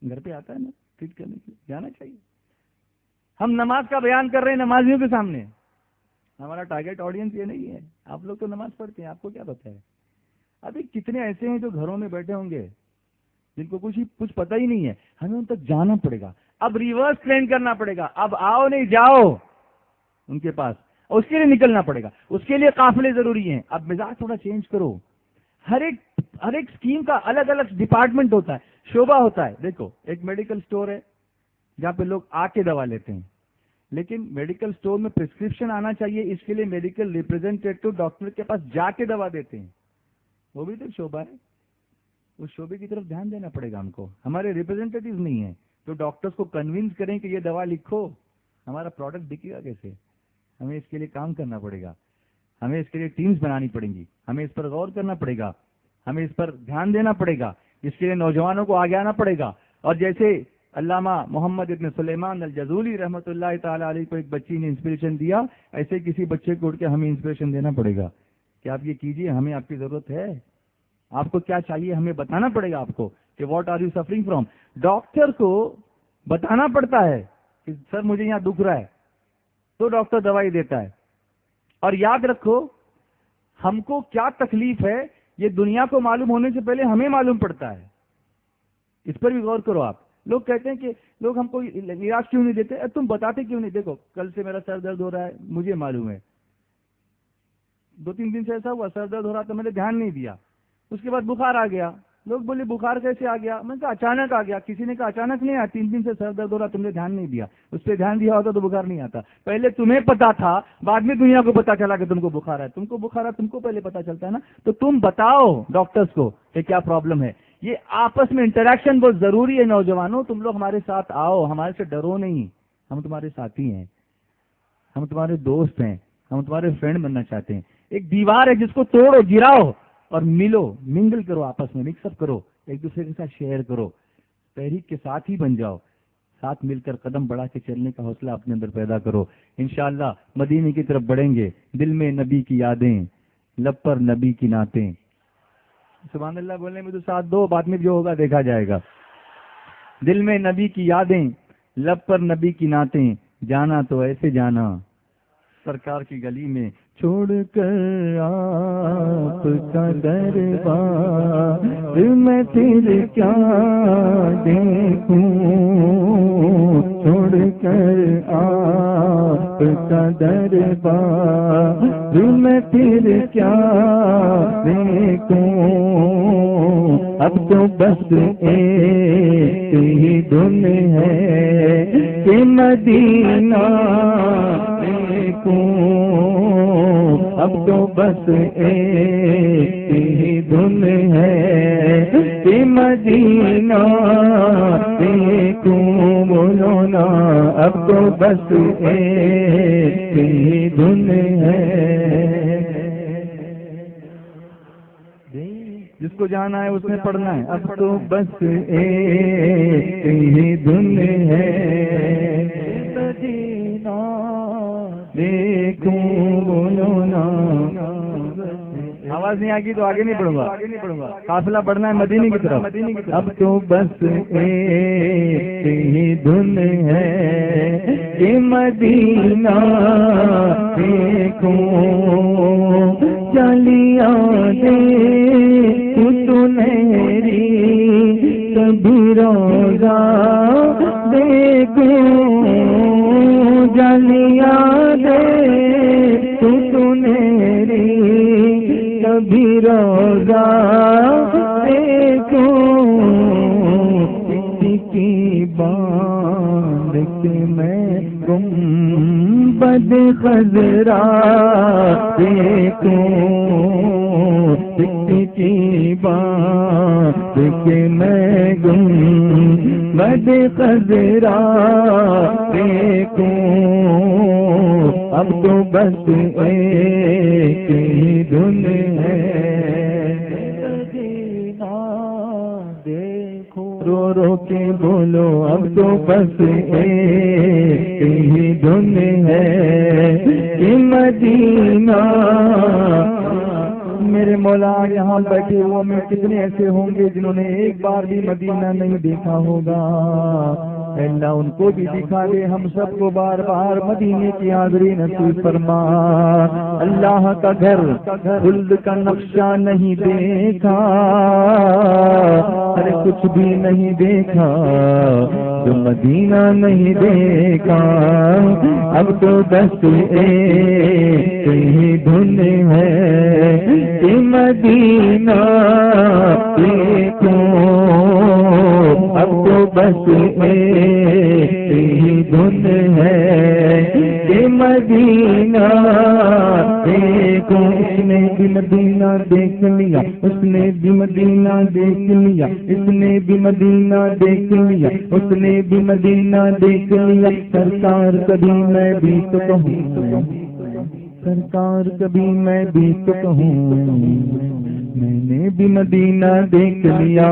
گھر پہ آتا ہے نا ٹریٹ کرنے کے لیے، جانا چاہیے۔ ہم نماز کا بیان کر رہے ہیں نمازیوں کے سامنے، ہمارا ٹارگیٹ آڈینس یہ نہیں ہے۔ آپ لوگ تو نماز پڑھتے ہیں، آپ کو کیا پتا ہے؟ ابھی کتنے ایسے ہیں جو گھروں میں بیٹھے ہوں گے جن کو کچھ پتہ ہی نہیں ہے، ہمیں ان تک جانا پڑے گا۔ اب ریورس ٹرین کرنا پڑے گا، اب آؤ نہیں جاؤ ان کے پاس، اور اس کے لیے نکلنا پڑے گا، اس کے لیے قافلے ضروری ہیں۔ اب مزاج تھوڑا چینج کرو۔ ہر ایک اسکیم کا الگ الگ ڈپارٹمنٹ ہوتا ہے، شعبہ ہوتا ہے۔ دیکھو ایک میڈیکل سٹور ہے جہاں پہ لوگ آ کے دوا لیتے ہیں، لیکن میڈیکل سٹور میں پرسکرپشن آنا چاہیے، اس کے لیے میڈیکل ریپرزینٹیٹو ڈاکٹر کے پاس جا کے دوا دیتے ہیں، وہ بھی تو ایک شعبہ ہے۔ اس شعبے کی طرف دھیان دینا پڑے گا ہم کو۔ ہمارے ریپرزینٹیٹیو نہیں ہیں تو ڈاکٹرز کو کنونس کریں کہ یہ دوا لکھو، ہمارا پروڈکٹ بکے گا کیسے؟ ہمیں اس کے لیے کام کرنا پڑے گا، ہمیں اس کے لیے ٹیمز بنانی پڑیں گی، ہمیں اس پر غور کرنا پڑے گا، ہمیں اس پر دھیان دینا پڑے گا، اس کے لیے نوجوانوں کو آگے آنا پڑے گا۔ اور جیسے علامہ محمد ابن سلیمان الجزولی رحمۃ اللہ تعالی علیہ کو ایک بچی نے انسپریشن دیا، ایسے کسی بچے کو اٹھ کے ہمیں انسپریشن دینا پڑے گا کہ آپ یہ کیجئے، ہمیں آپ کی ضرورت ہے، آپ کو کیا چاہیے ہمیں بتانا پڑے گا آپ کو کہ what are you suffering from. Doctor کو بتانا پڑتا ہے کہ سر مجھے یہاں دکھ رہا ہے، تو ڈاکٹر دوائی دیتا ہے۔ اور یاد رکھو ہم کو کیا تکلیف ہے یہ دنیا کو معلوم ہونے سے پہلے ہمیں معلوم پڑتا ہے، اس پر بھی غور کرو آپ۔ لوگ کہتے ہیں کہ لوگ ہم کو علاج کیوں نہیں دیتے، تم بتاتے کیوں نہیں؟ دیکھو کل سے میرا سر درد ہو رہا ہے، مجھے معلوم ہے، 2-3 دن سے ایسا ہوا سر درد ہو رہا تو میں نے دھیان نہیں دیا، اس کے بعد بخار آ گیا، لوگ بولے بخار کیسے آ گیا؟ میں نے کہا اچانک آ گیا۔ کسی نے کہا اچانک نہیں آیا، 3 دن سے سر درد ہو رہا، تم نے دھیان نہیں دیا، اس پہ دھیان دیا ہوتا تو بخار نہیں آتا۔ پہلے تمہیں پتا تھا، بعد میں دنیا کو پتا چلا کہ تم کو بخار ہے۔ تم کو بخار ہے تم کو پہلے پتا چلتا ہے نا، تو تم بتاؤ ڈاکٹرز کو کہ کیا پرابلم ہے۔ یہ آپس میں انٹریکشن بہت ضروری ہے۔ نوجوانوں تم لوگ ہمارے ساتھ آؤ، ہمارے سے ڈرو نہیں، ہم تمہارے ساتھی ہیں، ہم تمہارے دوست ہیں، ہم تمہارے فرینڈ بننا چاہتے ہیں۔ ایک دیوار ہے جس کو توڑو، گراؤ اور ملو، منگل کرو، آپس میں مکس اپ کرو، ایک دوسرے کے ساتھ شیئر کرو، تحریک کے ساتھ ہی بن جاؤ، ساتھ مل کر قدم بڑھا کے چلنے کا حوصلہ اپنے اندر پیدا کرو۔ انشاءاللہ مدینے کی طرف بڑھیں گے، دل میں نبی کی یادیں، لب پر نبی کی نعتیں۔ سبحان اللہ بولنے میں تو ساتھ دو، بعد میں جو ہوگا دیکھا جائے گا۔ دل میں نبی کی یادیں، لب پر نبی کی نعتیں، جانا تو ایسے جانا سرکار کی گلی میں، چھوڑ کر آپ کا دربار میں پھر کیا دیکھوں، چھوڑ کر آپ کا دربار میں پھر کیا دیکھوں، اب تو بس ایک ہی دھن ہے کہ مدینہ دیکھوں، اب تو بس ایک ہی دھن ہے کہ مدینہ دیکھوں، بولو نا اب تو بس ایک ہی دھن ہے۔ جس کو جانا ہے اس نے پڑھنا ہے، اب تو بس ایک ہی دھن ہے، مدینہ دیکھوں، بولو نا۔ آواز نہیں آگی تو آگے نہیں پڑھوں گا، قافلہ بڑھنا ہے مدینے کی طرف۔ اب تو بس ایک ہی دھن ہے کہ مدینہ دیکھوں، جلیاں دے سنہری کبھی روزہ دیکھوں جلیاں دے سنہری کبھی روزہ دیکھوں کی باندھ کے میں گنبد خضرا دیکھوں کی باندھ کے میں گنبد خضرا دیکھوں اب تو بس ایک ہی دھن ہے رو رو کے بولو اب تو بس ایک ہی دھن ہے کہ مدینہ میرے مولا یہاں بیٹھے ہوئے میں کتنے ایسے ہوں گے جنہوں نے ایک بار بھی مدینہ نہیں دیکھا ہوگا اللہ ان کو بھی دکھا دے ہم سب کو بار بار مدینے کی حاضری نصیب فرما اللہ کا گھر خلد کا نقشہ نہیں دیکھا ارے کچھ بھی نہیں دیکھا جو مدینہ نہیں دیکھا اب تو بس ایک ہی دھن ہے کہ مدینہ دیکھوں اب تو بس ایک ہی دھن ہے کہ مدینہ دیکھوں اس نے بھی مدینہ دیکھ لیا اس نے بھی مدینہ دیکھ لیا اس نے بھی مدینہ دیکھ لیا اس نے بھی مدینہ دیکھ لیا سرکار کبھی میں بھی تو کہوں سرکار کبھی میں بھی تو کہوں میں نے بھی مدینہ دیکھ لیا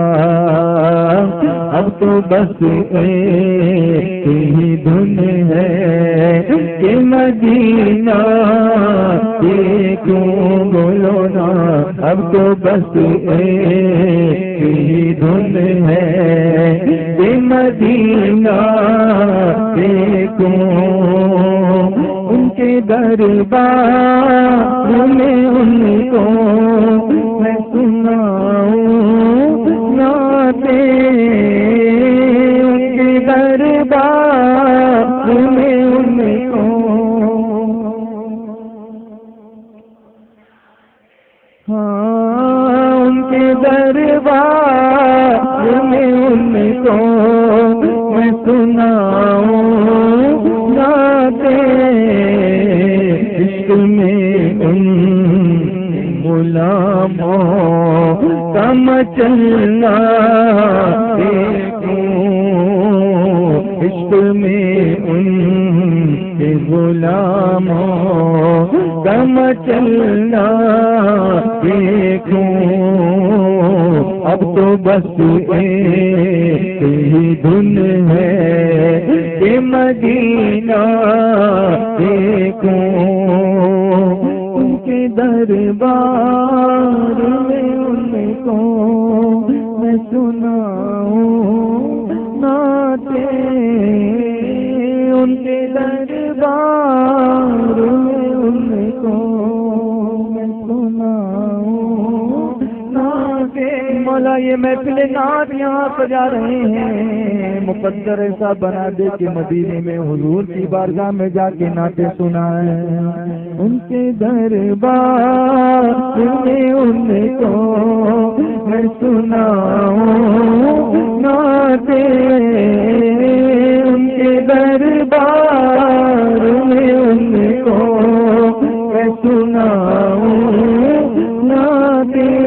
اب تو بس ایک ہی دھن ہے کہ مدینہ دیکھوں بولو نا اب تو بس ایک ہی دھن ہے کہ مدینہ دیکھوں ان کے دربار میں ان کو میں سناؤں ناتے ان کے دربار میں ان کو ہاں ان کے دربار میں ان کو میں سناؤں ناتے عشق میں ان غلاموں کا مچلنا دیکھوں عشق میں ان کے غلاموں کا مچلنا دیکھوں اب تو بس ایک ہی دھن ہے کہ مدینہ دیکھوں ان کے دربار میں ان کو میں سناؤں ناتے ان کے دربار میں ان کو میں سناؤں ناتے مولا یہ محفل نعت یہاں سجا رہے ہیں مقدر ایسا بنا دے کہ مدینے میں حضور کی بارگاہ میں جا کے نعتیں سنائیں ان کے دربار میں ان کو میں سناؤں نعتیں ان کے دربار میں ان کو میں سناؤں نعتیں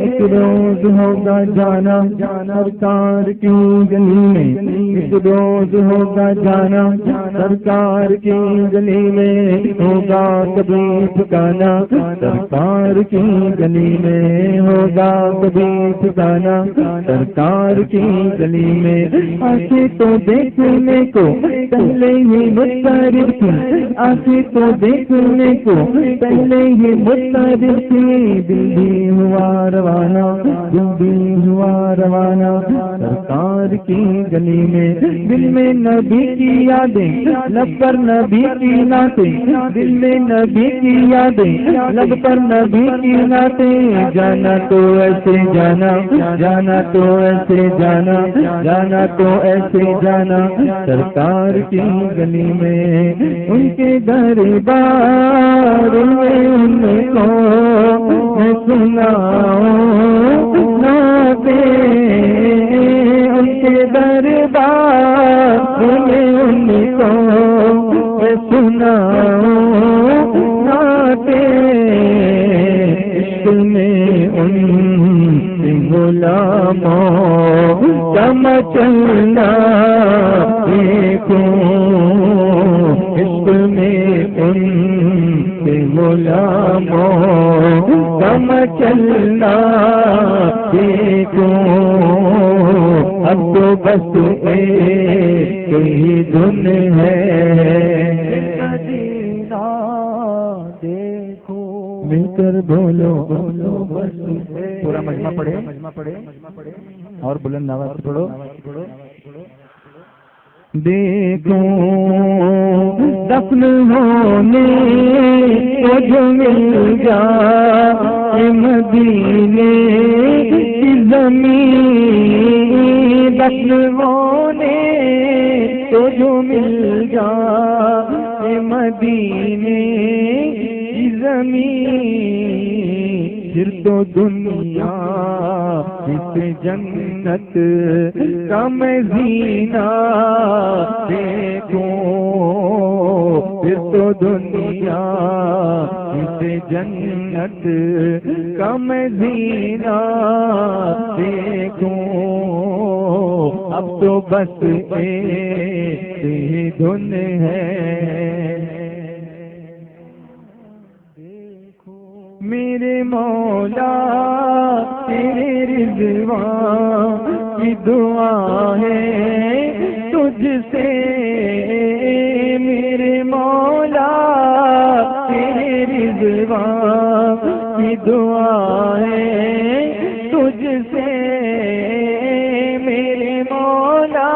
ایک روز ہوگا جانا سرکار کی گلی میں ایک روز ہوگا جانا سرکار کی گلی میں ہوگا کبھی ٹھکانا سرکار کی گلی میں ہوگا کبھی ٹھکانا سرکار کی گلی میں آنکھیں تو دیکھنے کو پہلے ہی متعارف تھی آنکھیں تو دیکھنے کو پہلے ہی متعارف تھی دل بھی ہوا روانہ روانہ دل بھی ہوا روانہ سرکار کی گلی میں دل میں نبی کی یادیں لب پر نبی کی نعتیں دل میں نبی کی یادیں لب پر نبی کی نعتیں جانا تو ایسے جانا جانا تو ایسے جانا جانا تو ایسے جانا سرکار کی گلی میں ان کے دربار میں ان کو میں سناؤں نعتیں ان کے دربار میں ان کو میں سناؤں نعتیں عشق میں ان غلاموں کا مچلنا دیکھوں عشق میں ان کے غلاموں کا مچلنا دیکھوں اب تو بس ایک ہی دھن ہے مل کر بولو بس پورا مجمع پڑھے اور بلند آواز سے پڑھو. دیکھو دفن ہونے کو جو مل جائے مدینے کی زمین دفن ہونے کو جو مل جائے مدینے کی زمین پھر تو دنیا اس جنت کا مزینہ دیکھوں پھر تو دنیا اس جنت کا مزینہ دیکھوں اب تو بس ایک ہی دھن ہے میرے مولا تیرے رضوان کی دعا ہے تجھ سے میرے مولا تیرے رضوان کی دعا ہے تجھ سے میرے مولا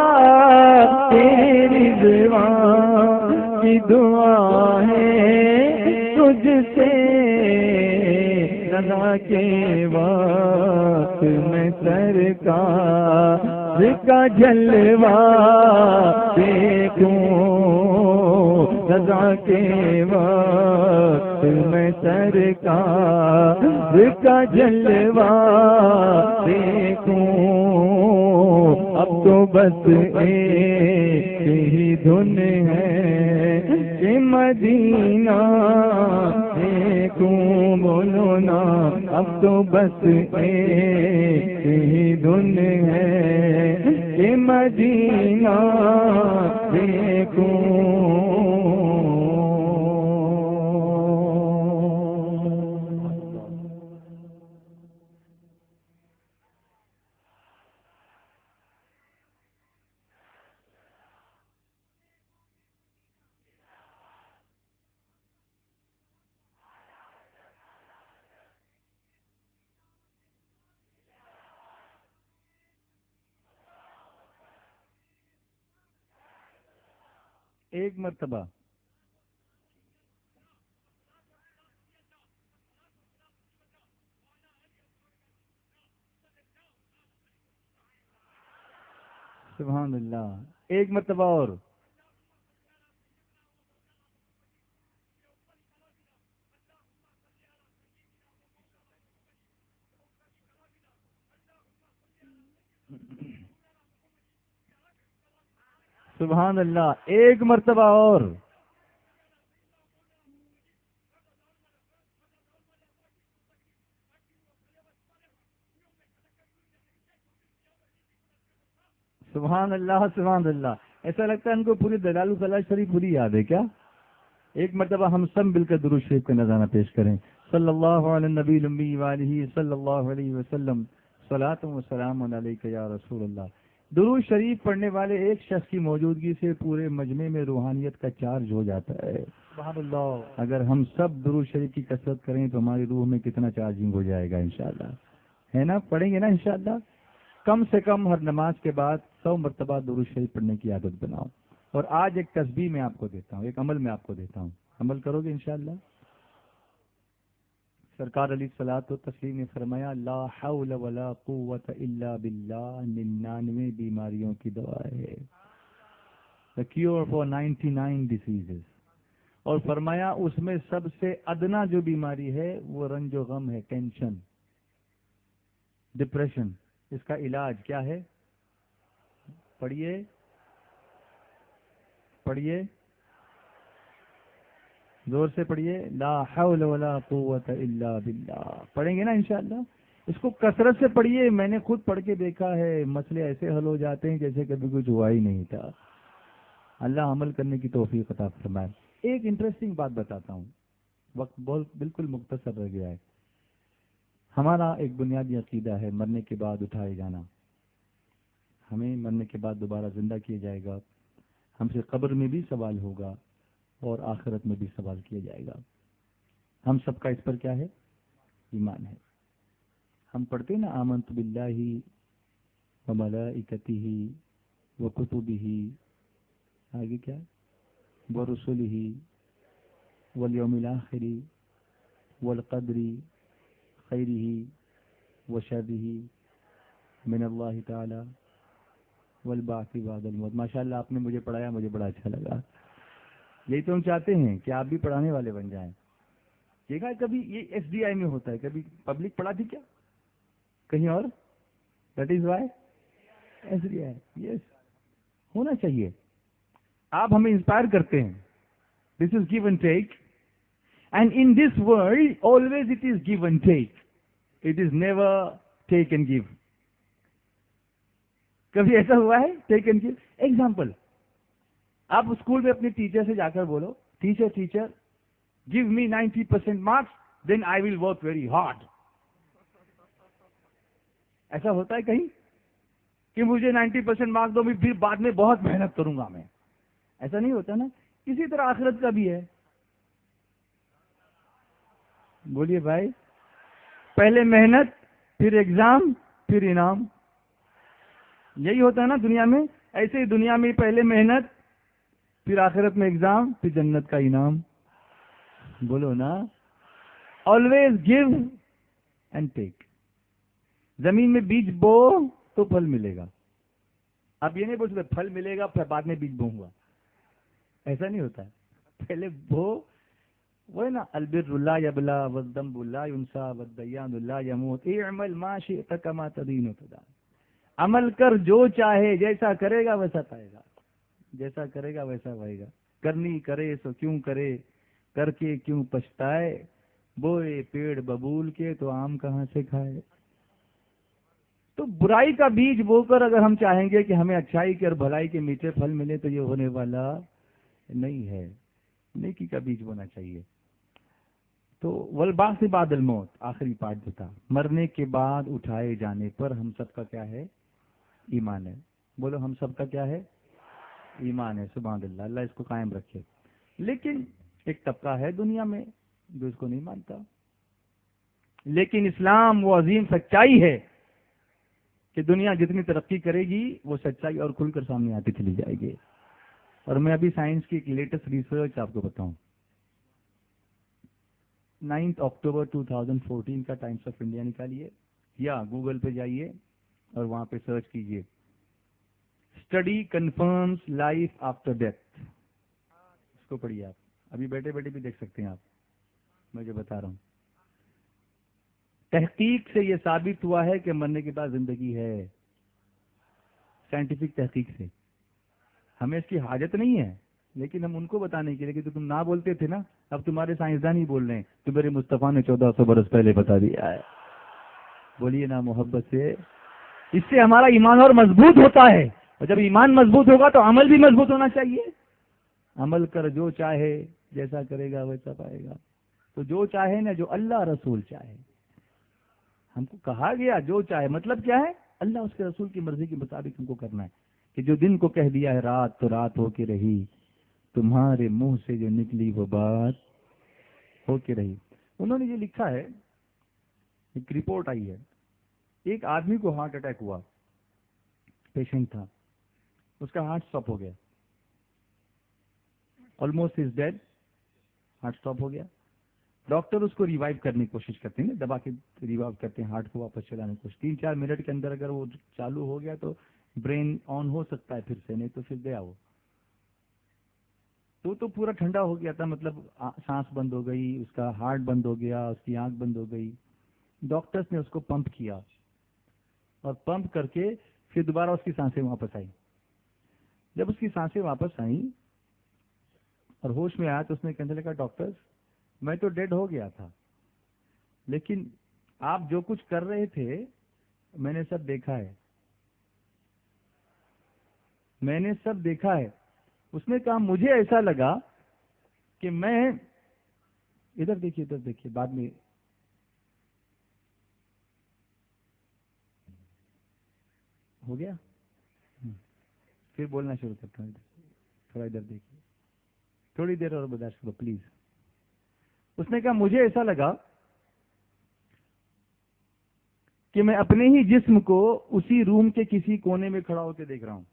تیرے رضوان کی دعا ہے تجھ سے رضا کے وقت میں سرکار کا جلوہ دیکھوں رضا کے وقت میں سرکار کا جلوہ دیکھوں اب تو بس ایک ہی دھن ہے کہ مدینہ دیکھوں بولو نا اب تو بس ایک ہی دھن ہے کہ مدینہ دیکھوں ایک مرتبہ سبحان اللہ ایک مرتبہ اور سبحان اللہ ایک مرتبہ اور سبحان اللہ سبحان اللہ. ایسا لگتا ہے ان کو پوری دلال الفلاح شریف پوری یاد ہے کیا؟ ایک مرتبہ ہم سب مل کر درود شریف کا نذرانہ پیش کریں. صلی اللہ علی النبی الامی وآلہ صلی اللہ علیہ وسلم صلاۃ و سلام علیک یا رسول اللہ. درود شریف پڑھنے والے ایک شخص کی موجودگی سے پورے مجمع میں روحانیت کا چارج ہو جاتا ہے. سبحان اللہ. اگر ہم سب درود شریف کی کثرت کریں تو ہماری روح میں کتنا چارجنگ ہو جائے گا انشاءاللہ. ہے نا؟ پڑھیں گے نا انشاءاللہ؟ کم سے کم ہر نماز کے بعد 100 مرتبہ درود شریف پڑھنے کی عادت بناؤ. اور آج ایک تسبیح میں آپ کو دیتا ہوں، ایک عمل میں آپ کو دیتا ہوں، عمل کرو گے انشاءاللہ؟ سرکار علیہ الصلوۃ والتسلیم نے فرمایا لا حول ولا قوت الا باللہ 99 بیماریوں کی دوا ہے، the cure for 99 diseases. اور فرمایا اس میں سب سے ادنا جو بیماری ہے وہ رنج و غم ہے، ٹینشن، ڈپریشن. اس کا علاج کیا ہے؟ پڑھیے پڑھیے زور سے پڑھیے، لا حول ولا قوت الا باللہ. پڑھیں گے نا انشاءاللہ؟ اس کو کثرت سے پڑھیے. میں نے خود پڑھ کے دیکھا ہے، مسئلے ایسے حل ہو جاتے ہیں جیسے کبھی کچھ ہوا ہی نہیں تھا. اللہ عمل کرنے کی توفیق عطا فرمائے. ایک انٹرسٹنگ بات بتاتا ہوں، وقت بالکل مختصر رہ گیا ہے. ہمارا ایک بنیادی عقیدہ ہے مرنے کے بعد اٹھائے جانا. ہمیں مرنے کے بعد دوبارہ زندہ کیا جائے گا، ہم سے قبر میں بھی سوال ہوگا اور آخرت میں بھی سوال کیا جائے گا. ہم سب کا اس پر کیا ہے؟ ایمان ہے. ہم پڑھتے ہیں نا آمنت باللہ وملائکتہ وکتبہ، آگے کیا؟ ورسلہ والیوم الآخر والقدر خیرہ وشرہ من اللہ تعالی والبعث بعد الموت. ماشاءاللہ آپ نے مجھے پڑھایا، مجھے بڑا اچھا لگا. یہی تو ہم چاہتے ہیں کہ آپ بھی پڑھانے والے بن جائیں. دیکھا کبھی یہ ایس ڈی آئی میں ہوتا ہے، کبھی پبلک پڑھاتی کیا کہیں اور؟ That is why S D I. Yes, ہونا چاہیے. آپ ہمیں انسپائر کرتے ہیں. This is give and take, and in this world always it is give and take. It is never take and give. کبھی ایسا ہوا ہے ٹیک اینڈ گیو؟ ایگزامپل، آپ اسکول میں اپنے ٹیچر سے جا کر بولو teacher give me 90% marks, then I will work very hard. ایسا ہوتا ہے کہیں کہ مجھے 90% مارکس دو، پھر بعد میں بہت محنت کروں گا میں؟ ایسا نہیں ہوتا نا. اسی طرح آخرت کا بھی ہے. بولیے بھائی، پہلے محنت، پھر ایگزام، پھر انعام. یہی ہوتا ہے نا دنیا میں. ایسے ہی دنیا میں پہلے محنت، پھر آخرت میں ایگزام، پھر جنت کا انعام. بولو نا. آلویز گیو اینڈ ٹیک. زمین میں بیج بو تو پھل ملے گا. آپ یہ نہیں بول سکتے پھل ملے گا پھر بعد میں بیج بوں گا. ایسا نہیں ہوتا ہے. پہلے بو، وہ ہے نا البر لا یبلا والذنب لا ینسا والدیان لا یموت اعمل ما شئت کما تدین تدان. عمل کر جو چاہے، جیسا کرے گا ویسا پائے گا، جیسا کرے گا ویسا پائے گا. کرنی کرے سو کیوں کرے، کر کے کیوں پچھتائے، بوئے پیڑ ببول کے تو آم کہاں سے کھائے. تو برائی کا بیج بو کر اگر ہم چاہیں گے کہ ہمیں اچھائی کے اور بھلائی کے میٹھے پھل ملے تو یہ ہونے والا نہیں ہے. نیکی کا بیج بونا چاہیے. تو والبعث بعد الموت، آخری پارٹ جو تھا، مرنے کے بعد اٹھائے جانے پر ہم سب کا کیا ہے؟ ایمان ہے. بولو ہم سب کا کیا ہے؟ ایمان ہے. سبحان اللہ، اللہ اس کو قائم رکھے. لیکن ایک طبقہ ہے دنیا میں جو اس کو نہیں مانتا. لیکن اسلام وہ عظیم سچائی ہے کہ دنیا جتنی ترقی کرے گی وہ سچائی اور کھل کر سامنے آتی چلی جائے گی. اور میں ابھی سائنس کی ایک لیٹسٹ ریسرچ آپ کو بتاؤں. 9 اکتوبر 2014 کا ٹائمس آف انڈیا نکالیے یا گوگل پہ جائیے اور وہاں پہ سرچ کیجئے study confirms life after death. اس کو پڑھیے. آپ ابھی بیٹھے بیٹھے بھی دیکھ سکتے ہیں. آپ میں جو بتا رہا ہوں، تحقیق سے یہ ثابت ہوا ہے کہ مرنے کے بعد زندگی ہے. سائنٹیفک تحقیق سے. ہمیں اس کی حاجت نہیں ہے، لیکن ہم ان کو بتانے کے لیے کہ تم نہ بولتے تھے نا، اب تمہارے سائنسدان ہی بول رہے ہیں. تو میرے مصطفیٰ نے 1400 برس پہلے بتا دیا ہے. بولیے نا محبت سے. اس سے ہمارا ایمان اور مضبوط ہوتا ہے، اور جب ایمان مضبوط ہوگا تو عمل بھی مضبوط ہونا چاہیے. عمل کر جو چاہے، جیسا کرے گا ویسا پائے گا. تو جو چاہے نا، جو اللہ رسول چاہے. ہم کو کہا گیا جو چاہے، مطلب کیا ہے؟ اللہ اس کے رسول کی مرضی کے مطابق ہم کو کرنا ہے. کہ جو دن کو کہہ دیا ہے رات تو رات ہو کے رہی، تمہارے منہ سے جو نکلی وہ بات ہو کے رہی. انہوں نے یہ لکھا ہے، ایک رپورٹ آئی ہے ایک آدمی کو ہارٹ اٹیک ہوا، پیشنٹ تھا، اس کا ہارٹ سٹاپ ہو گیا، آلموسٹ از ڈیڈ، ہارٹ سٹاپ ہو گیا. ڈاکٹر اس کو ریوائیو کرنے کی کوشش کرتے ہیں، دبا کے ریوائیو کرتے ہیں، ہارٹ کو واپس چلانے کی کوشش. 3-4 منٹ کے اندر اگر وہ چالو ہو گیا تو برین آن ہو سکتا ہے پھر سے، نہیں تو پھر گیا وہ. تو پورا ٹھنڈا ہو گیا تھا، مطلب سانس بند ہو گئی، اس کا ہارٹ بند ہو گیا، اس کی آنکھ بند ہو گئی. ڈاکٹرز نے اس کو پمپ کیا اور پمپ کر کے پھر دوبارہ اس کی سانسیں واپس آئی. جب اس کی سانسیں واپس آئیں اور ہوش میں آیا تو اس نے کہنے لگا ڈاکٹر میں تو ڈیڈ ہو گیا تھا، لیکن آپ جو کچھ کر رہے تھے میں نے سب دیکھا ہے، میں نے سب دیکھا ہے. اس نے کہا مجھے ایسا لگا کہ میں ادھر دیکھیے بعد میں ہو گیا. پھر بولنا شروع کرتا ہوں. تھوڑا ادھر دیکھیے، تھوڑی دیر اور برداشت کرو پلیز. اس نے کہا مجھے ایسا لگا کہ میں اپنے ہی جسم کو اسی روم کے کسی کونے میں کھڑا ہو کے دیکھ رہا ہوں.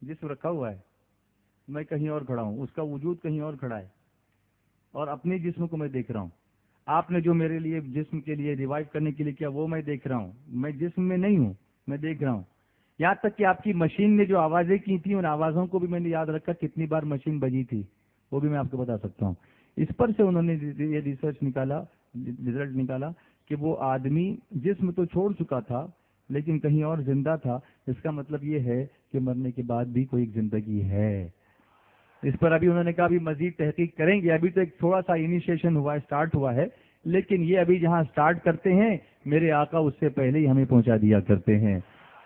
جسم رکھا ہوا ہے، میں کہیں اور کھڑا ہوں، اس کا وجود کہیں اور کھڑا ہے، اور اپنے جسم کو میں دیکھ رہا ہوں. آپ نے جو میرے لیے جسم کے لیے ریوائیو کرنے کے لیے کیا وہ میں دیکھ رہا ہوں. میں جسم میں نہیں ہوں، میں دیکھ رہا ہوں. یہاں تک کہ آپ کی مشین نے جو آوازیں کی تھیں ان آوازوں کو بھی میں نے یاد رکھا، کتنی بار مشین بجی تھی وہ بھی میں آپ کو بتا سکتا ہوں. اس پر سے انہوں نے یہ ریسرچ نکالا، رزلٹ نکالا کہ وہ آدمی جسم تو چھوڑ چکا تھا لیکن کہیں اور زندہ تھا. اس کا مطلب یہ ہے کہ مرنے کے بعد بھی کوئی زندگی ہے. اس پر ابھی انہوں نے کہا ابھی مزید تحقیق کریں گے، ابھی تو ایک تھوڑا سا انیشیشن ہوا ہے، اسٹارٹ ہوا ہے، لیکن یہ ابھی جہاں اسٹارٹ کرتے ہیں میرے آقا اس سے پہلے ہی ہمیں پہنچا دیا کرتے ہیں.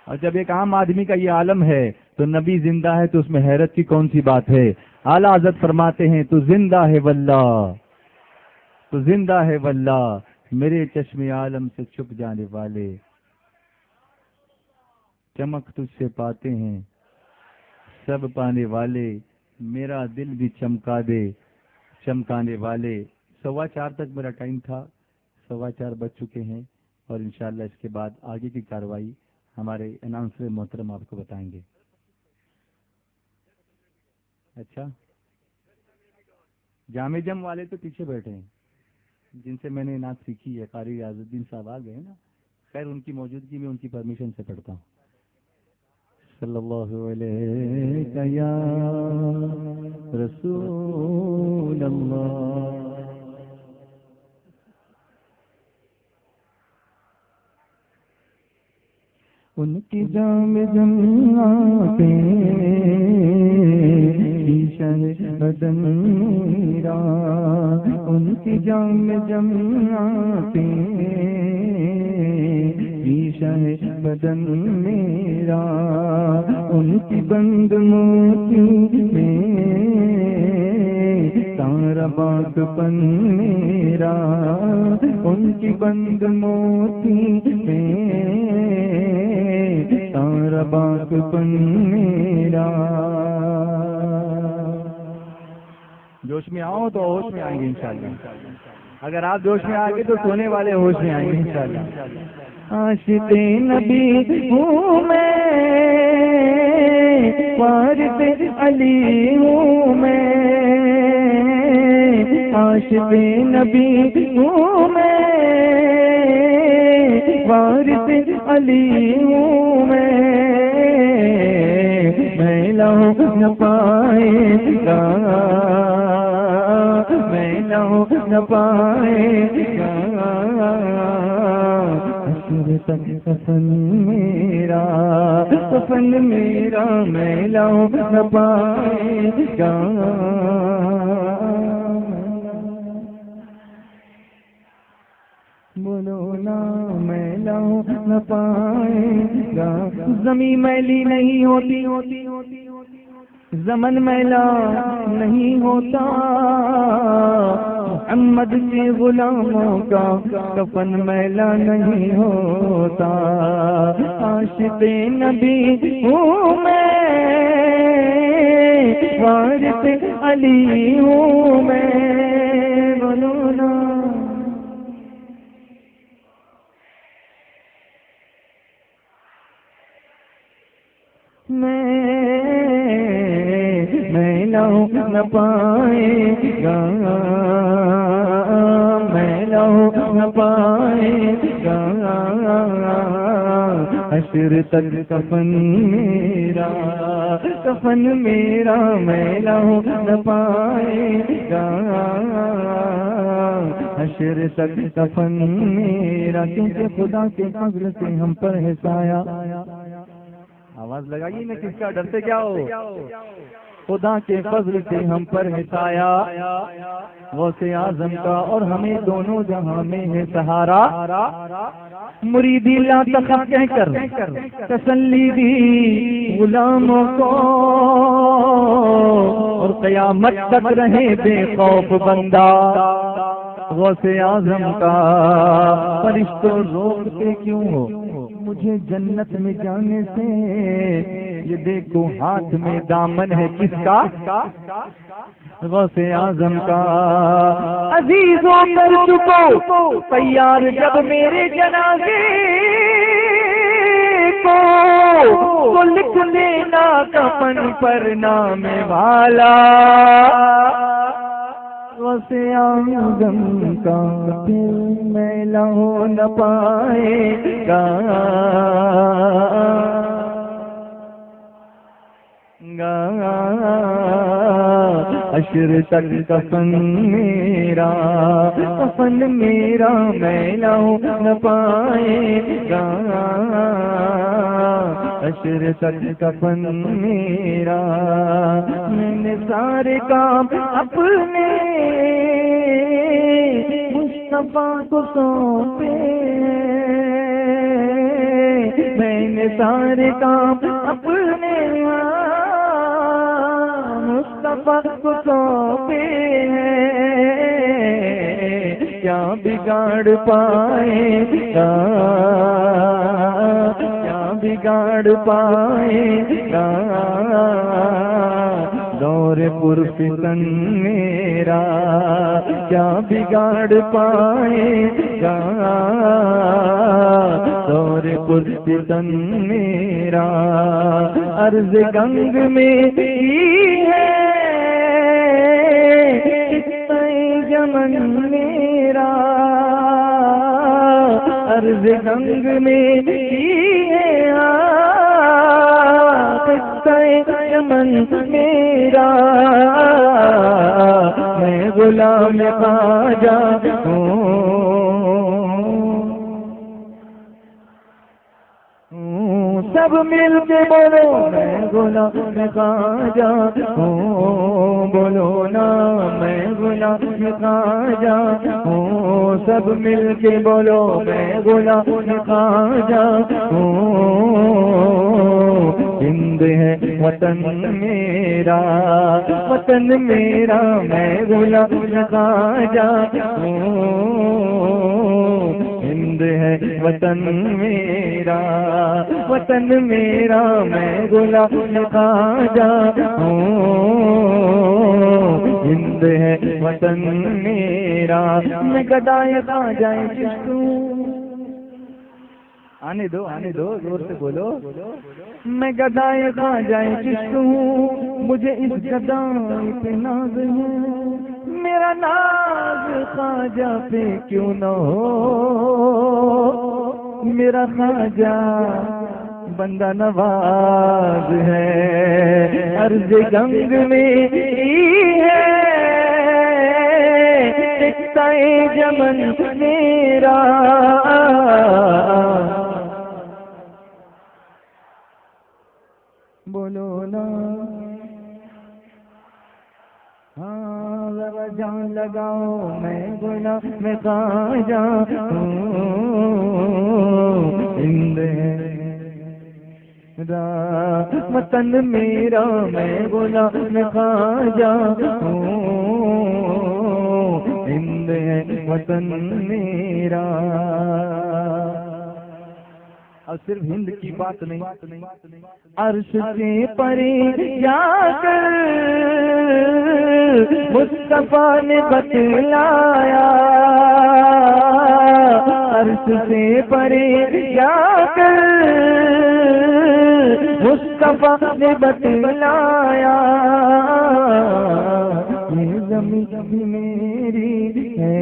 اور جب ایک عام آدمی کا یہ عالم ہے تو نبی زندہ ہے تو اس میں حیرت کی کون سی بات ہے. اعلیٰ حضرت فرماتے ہیں تو زندہ ہے واللہ، تو زندہ ہے واللہ، میرے چشم عالم سے چھپ جانے والے چمک تجھ سے پاتے ہیں سب پانے والے، میرا دل بھی چمکا دے چمکانے والے. 4:15 تک میرا ٹائم تھا، 4:15 بج چکے ہیں، اور انشاءاللہ اس کے بعد آگے کی کارروائی ہمارے اناؤنسر محترم آپ کو بتائیں گے. اچھا، جامع جم والے تو پیچھے بیٹھے ہیں، جن سے میں نے نعت سیکھی ہے، قاری ریاض الدین صاحب آ گئے نا. خیر ان کی موجودگی میں ان کی پرمیشن سے پڑھتا ہوں. صلی اللہ علیہ یا رسول اللہ. ان کی جام جماتے بدن میرا، ان کی جام جماتے بدن میرا، ان کی بند موتی میں تارا باغ پن میرا، ان کی بند موتی میں تارا باغ پن میرا. جوش میں آؤ تو ہوش میں آئیں گے انشاءاللہ. اگر آپ جوش میں آ گئے تو سونے والے ہوش میں آئیں گے انشاءاللہ. عاشق نبی ہوں میں، وارث علی ہوں میں، عاشق نبی ہوں میں، وارث علی ہوں میں لہو نہ پائے گا، میں لہو نہ پائے گا کفن میرا، کفن میرا میں لہو نہ پائے گا. بولو نا میں لہو نہ پائے گا. زمین میلی نہیں ہوتی، زمن میلا نہیں ہوتا، محمد کے غلاموں کا کفن میلا نہیں ہوتا. عاشق نبی ہوں میں، وارث علی ہوں میں. بولو نا میں لہو نہ پائے گا، میں لہو نہ پائے گا، حشر تک کفن میرا، کفن میرا میں لہو نہ پائے گا، حشر تک کفن میرا، کیونکہ خدا کے فضل سے ہم پر ہے سایہ۔ آواز لگائیے نا، کس کا ڈرتے کیا ہو؟ خدا کے فضل سے ہم پر ہے سایہ، غوث اعظم کا، اور ہمیں دونوں جہاں میں ہے سہارا۔ مریدی لا تخف کہہ کر تسلی دی غلاموں کو، اور قیامت تک رہے بے خوف بندہ۔ غوث اعظم کا فرشتوں روکتے کیوں ہو مجھے جنت میں جانے سے؟ یہ دیکھو ہاتھ میں دامن ہے کس کا؟ غوث اعظم کا۔ عزیزوں کر چکو تیار جب میرے جنازے کو لکھ دینا کفن پر نام والا۔ غوث اعظم کا دل میں لہو نہ پائے گا، حشر تک کفن میرا، کفن میرا میں لہو نہ پائے گا، حشر تک کفن میرا۔ میں نے سارے کام اپنے مصطفیٰ کو سونپے، میں نے سارے کام اپنے مصطفیٰ کو سونپے ہیں، کیا بگاڑ پائے گا، کیا بگاڑ پائے گا، دور پرفتن میرا کیا بگاڑ پائے گا، دور پرفتن میرا عرض گنگ میں ہے یمن میرا، عرض گنگ میں ہے یمن میرا، میں غلام خواجہ ہوں، سب مل کے بولو میں غلام خواجہ ہوں، بولو نا میں غلام خواجہ ہوں، سب مل کے بولو میں غلام خواجہ ہوں، ہند ہے وطن میرا، وطن میرا میں غلام خواجہ ہوں، ہند ہے وطن میرا، وطن میرا میں غلام خواجہ ہوں، ہند ہے وطن میرا، میں گدائے خواجہ چشتوں، آنے دو زور سے بولو، میں گدائے خواجہ چشتوں، مجھے اس گدائی پہ ناز ہے، میرا ناز خواجہ پہ کیوں نہ ہو، میرا خواجہ بندہ نواز ہے، عرض گنگ میں ہے یمن میرا، بولو نا ہاں ذرا جان لگاؤ میں غلام خواجہ ہوں، ہند وطن میرا میں غلام خواجہ ہوں، ہند وطن میرا۔ اور صرف ہند کی بات نہیں، عرش سے پرے جا کر مصطفیٰ نے بتلایا، عرش سے پرے جا کر مصطفیٰ نے بتلایا یہ زمین بھی میری ہے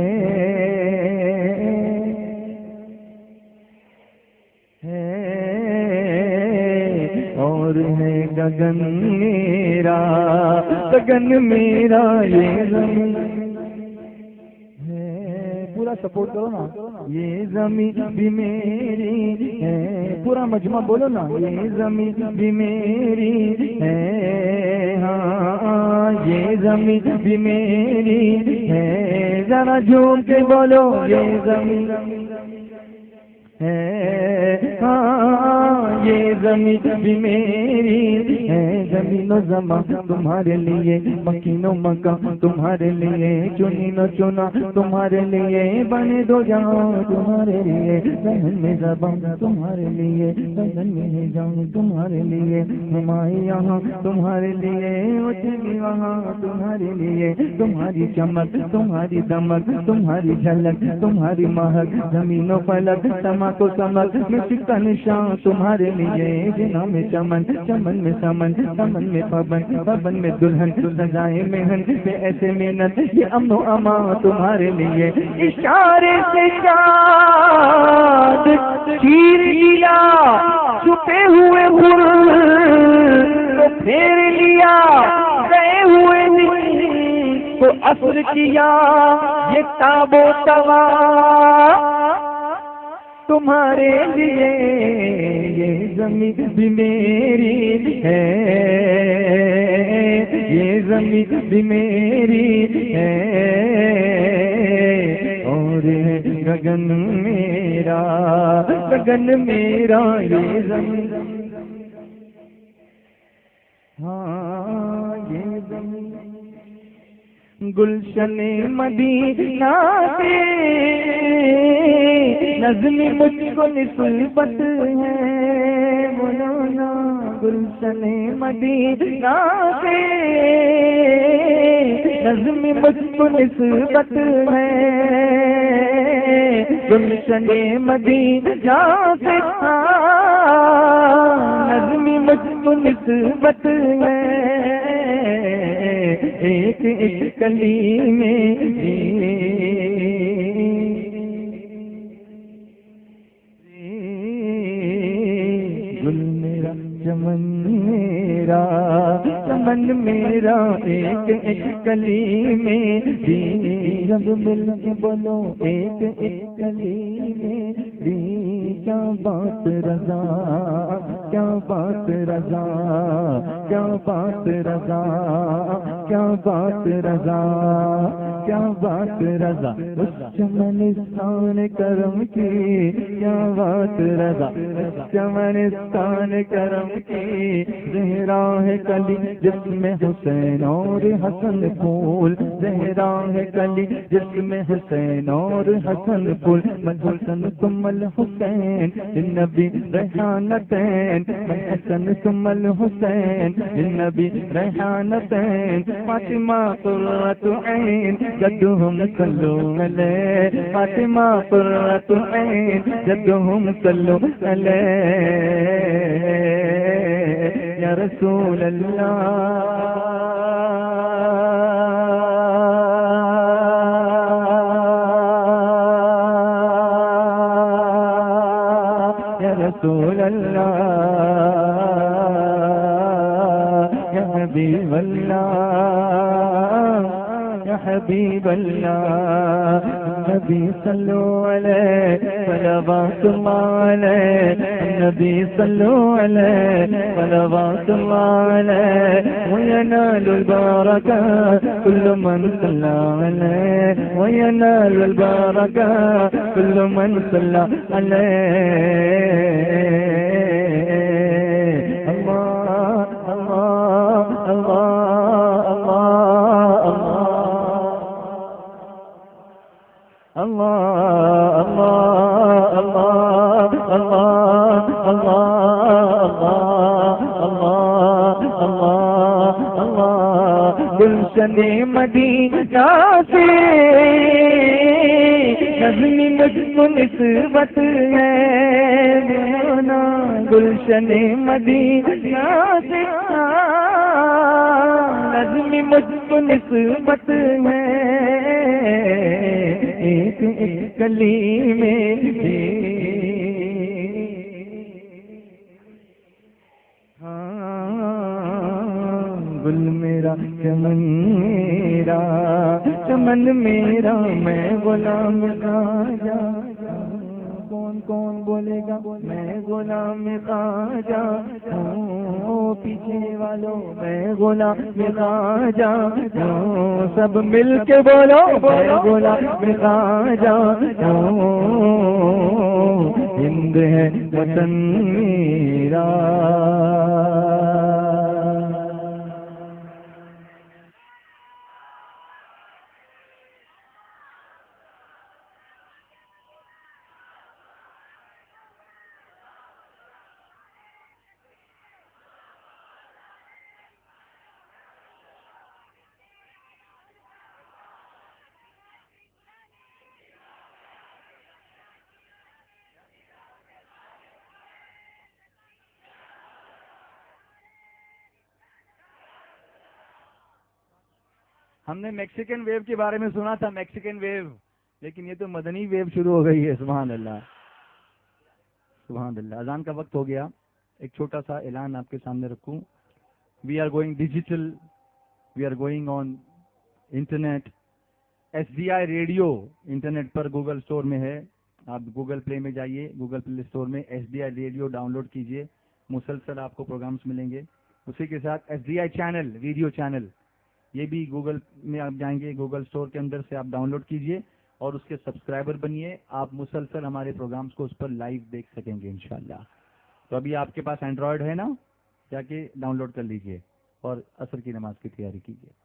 اور ہے گگن میرا، گگن میرا یہ زمین ہے، پورا سپورٹ کرو نا، یہ زمین بھی میری ہے، پورا مجمع بولو نا، یہ زمین بھی میری ہے، ہاں یہ زمین بھی میری ہے، ذرا جھوم کے بولو یہ زمین ہے، ہاں یہ زمین بھی میری ہے، زمین و زمان تمہارے لیے، مکین و مکان تمہارے لیے، چنین و چنا تمہارے لیے، بنے دو جہاں تمہارے لیے، ذہن میں زبان تمہارے لیے، بدن میں جان تمہارے لیے، ہمارے یہاں تمہارے لیے، اٹھنی وہاں تمہارے لیے، تمہاری چمک تمہاری دمک تمہاری جھلک تمہاری مہک، زمین و فلک کو سمک میں سکہ نشان تمہارے لیے، جنا میں چمن چمن میں سمن سمن میں پبن پبن میں دلہن سجائے مہن میں ایسے محنت، یہ امن و امان تمہارے لیے، اشارے سے چاند چیر لیا چھپے ہوئے غر تو پھیر لیا، گئے ہوئے نہیں تو اثر کیا، یہ تاب و توا تمہارے لیے، یہ زمین بھی میری ہے، یہ زمین بھی میری ہے، اور گگن میرا، گگن میرا یہ زمین، ہاں یہ زمین گلشن مدینہ سے نظم مجھ کو نسبت ہے، مولانا گلشن مدینہ سے نظم مجھ کو نسبت ہے، گلشن مدینہ سے نظم مجھ کو نسبت ہے، ایک ایک کلی میں گل میرا چمن میرا چمن میرا، ایک ایک کلی میں جب مل کے بولو ایک ایک کلی میں، کیا بات رضا کیا بات رضا کیا بات رضا کیا بات رضا کیا بات رضا، اس چمنستان کرم کی کیا بات رضا، اس چمنستان کرم کی، زہرا ہے کلی جس میں حسین اور حسن پھول، زہرا ہے کلی جس میں حسین اور حسن پھول، من حسن ثم الحسین النبی ریحانتین، من حسن ثم الحسین النبی ریحانتین، فاطمہ قرۃ عین جدہم صلو علیہ، فاطمہ قرۃ عین جدہم صلو علیہ، یا رسول اللہ رسول اللہ، یا حبیب اللہ یا حبیب اللہ، نبی صلو علیہ صلوات اللہ علیہ، نبی صلو علیہ صلوات اللہ علیہ، وینال البرکات کل من صلی علیہ، وینال البرکات کل من صلی علیہ، اللہ اللہ اللہ اللہ اللہ اللہ اللہ اللہ اللہ اللہ اللہ اللہ، گلشن مدینہ سے نظم مجھ کو نسبت ہے دیوانا گلشن مدینہ سے نظم مجھ کو نسبت ہے ایک ایک گلی میں گل میرا چمن میرا چمن میرا میں غلام خواجہ کون کون بولے گا میں غلام خواجہ ہوں پیچھے والوں میں غلام خواجہ ہوں سب مل کے بولو میں غلام خواجہ ہوں ہند ہے وطن میرا ہم نے میکسیکن ویو کے بارے میں سنا تھا، میکسیکن ویو، لیکن یہ تو مدنی ویو شروع ہو گئی ہے. سبحان اللہ سبحان اللہ. اذان کا وقت ہو گیا. ایک چھوٹا سا اعلان آپ کے سامنے رکھوں. We are going digital, we are going on internet. SDI radio internet پر گوگل اسٹور میں ہے. آپ گوگل پلے میں جائیے، گوگل پلے اسٹور میں SDI ریڈیو ڈاؤن لوڈ کیجیے. مسلسل آپ کو پروگرامس ملیں گے. اسی کے ساتھ SDI چینل، ویڈیو چینل، یہ بھی گوگل میں آپ جائیں گے، گوگل اسٹور کے اندر سے آپ ڈاؤن لوڈ کیجئے اور اس کے سبسکرائبر بنیے. آپ مسلسل ہمارے پروگرامز کو اس پر لائیو دیکھ سکیں گے انشاءاللہ. تو ابھی آپ کے پاس اینڈرائڈ ہے نا، جا کے ڈاؤن لوڈ کر لیجئے اور عصر کی نماز کی تیاری کیجئے.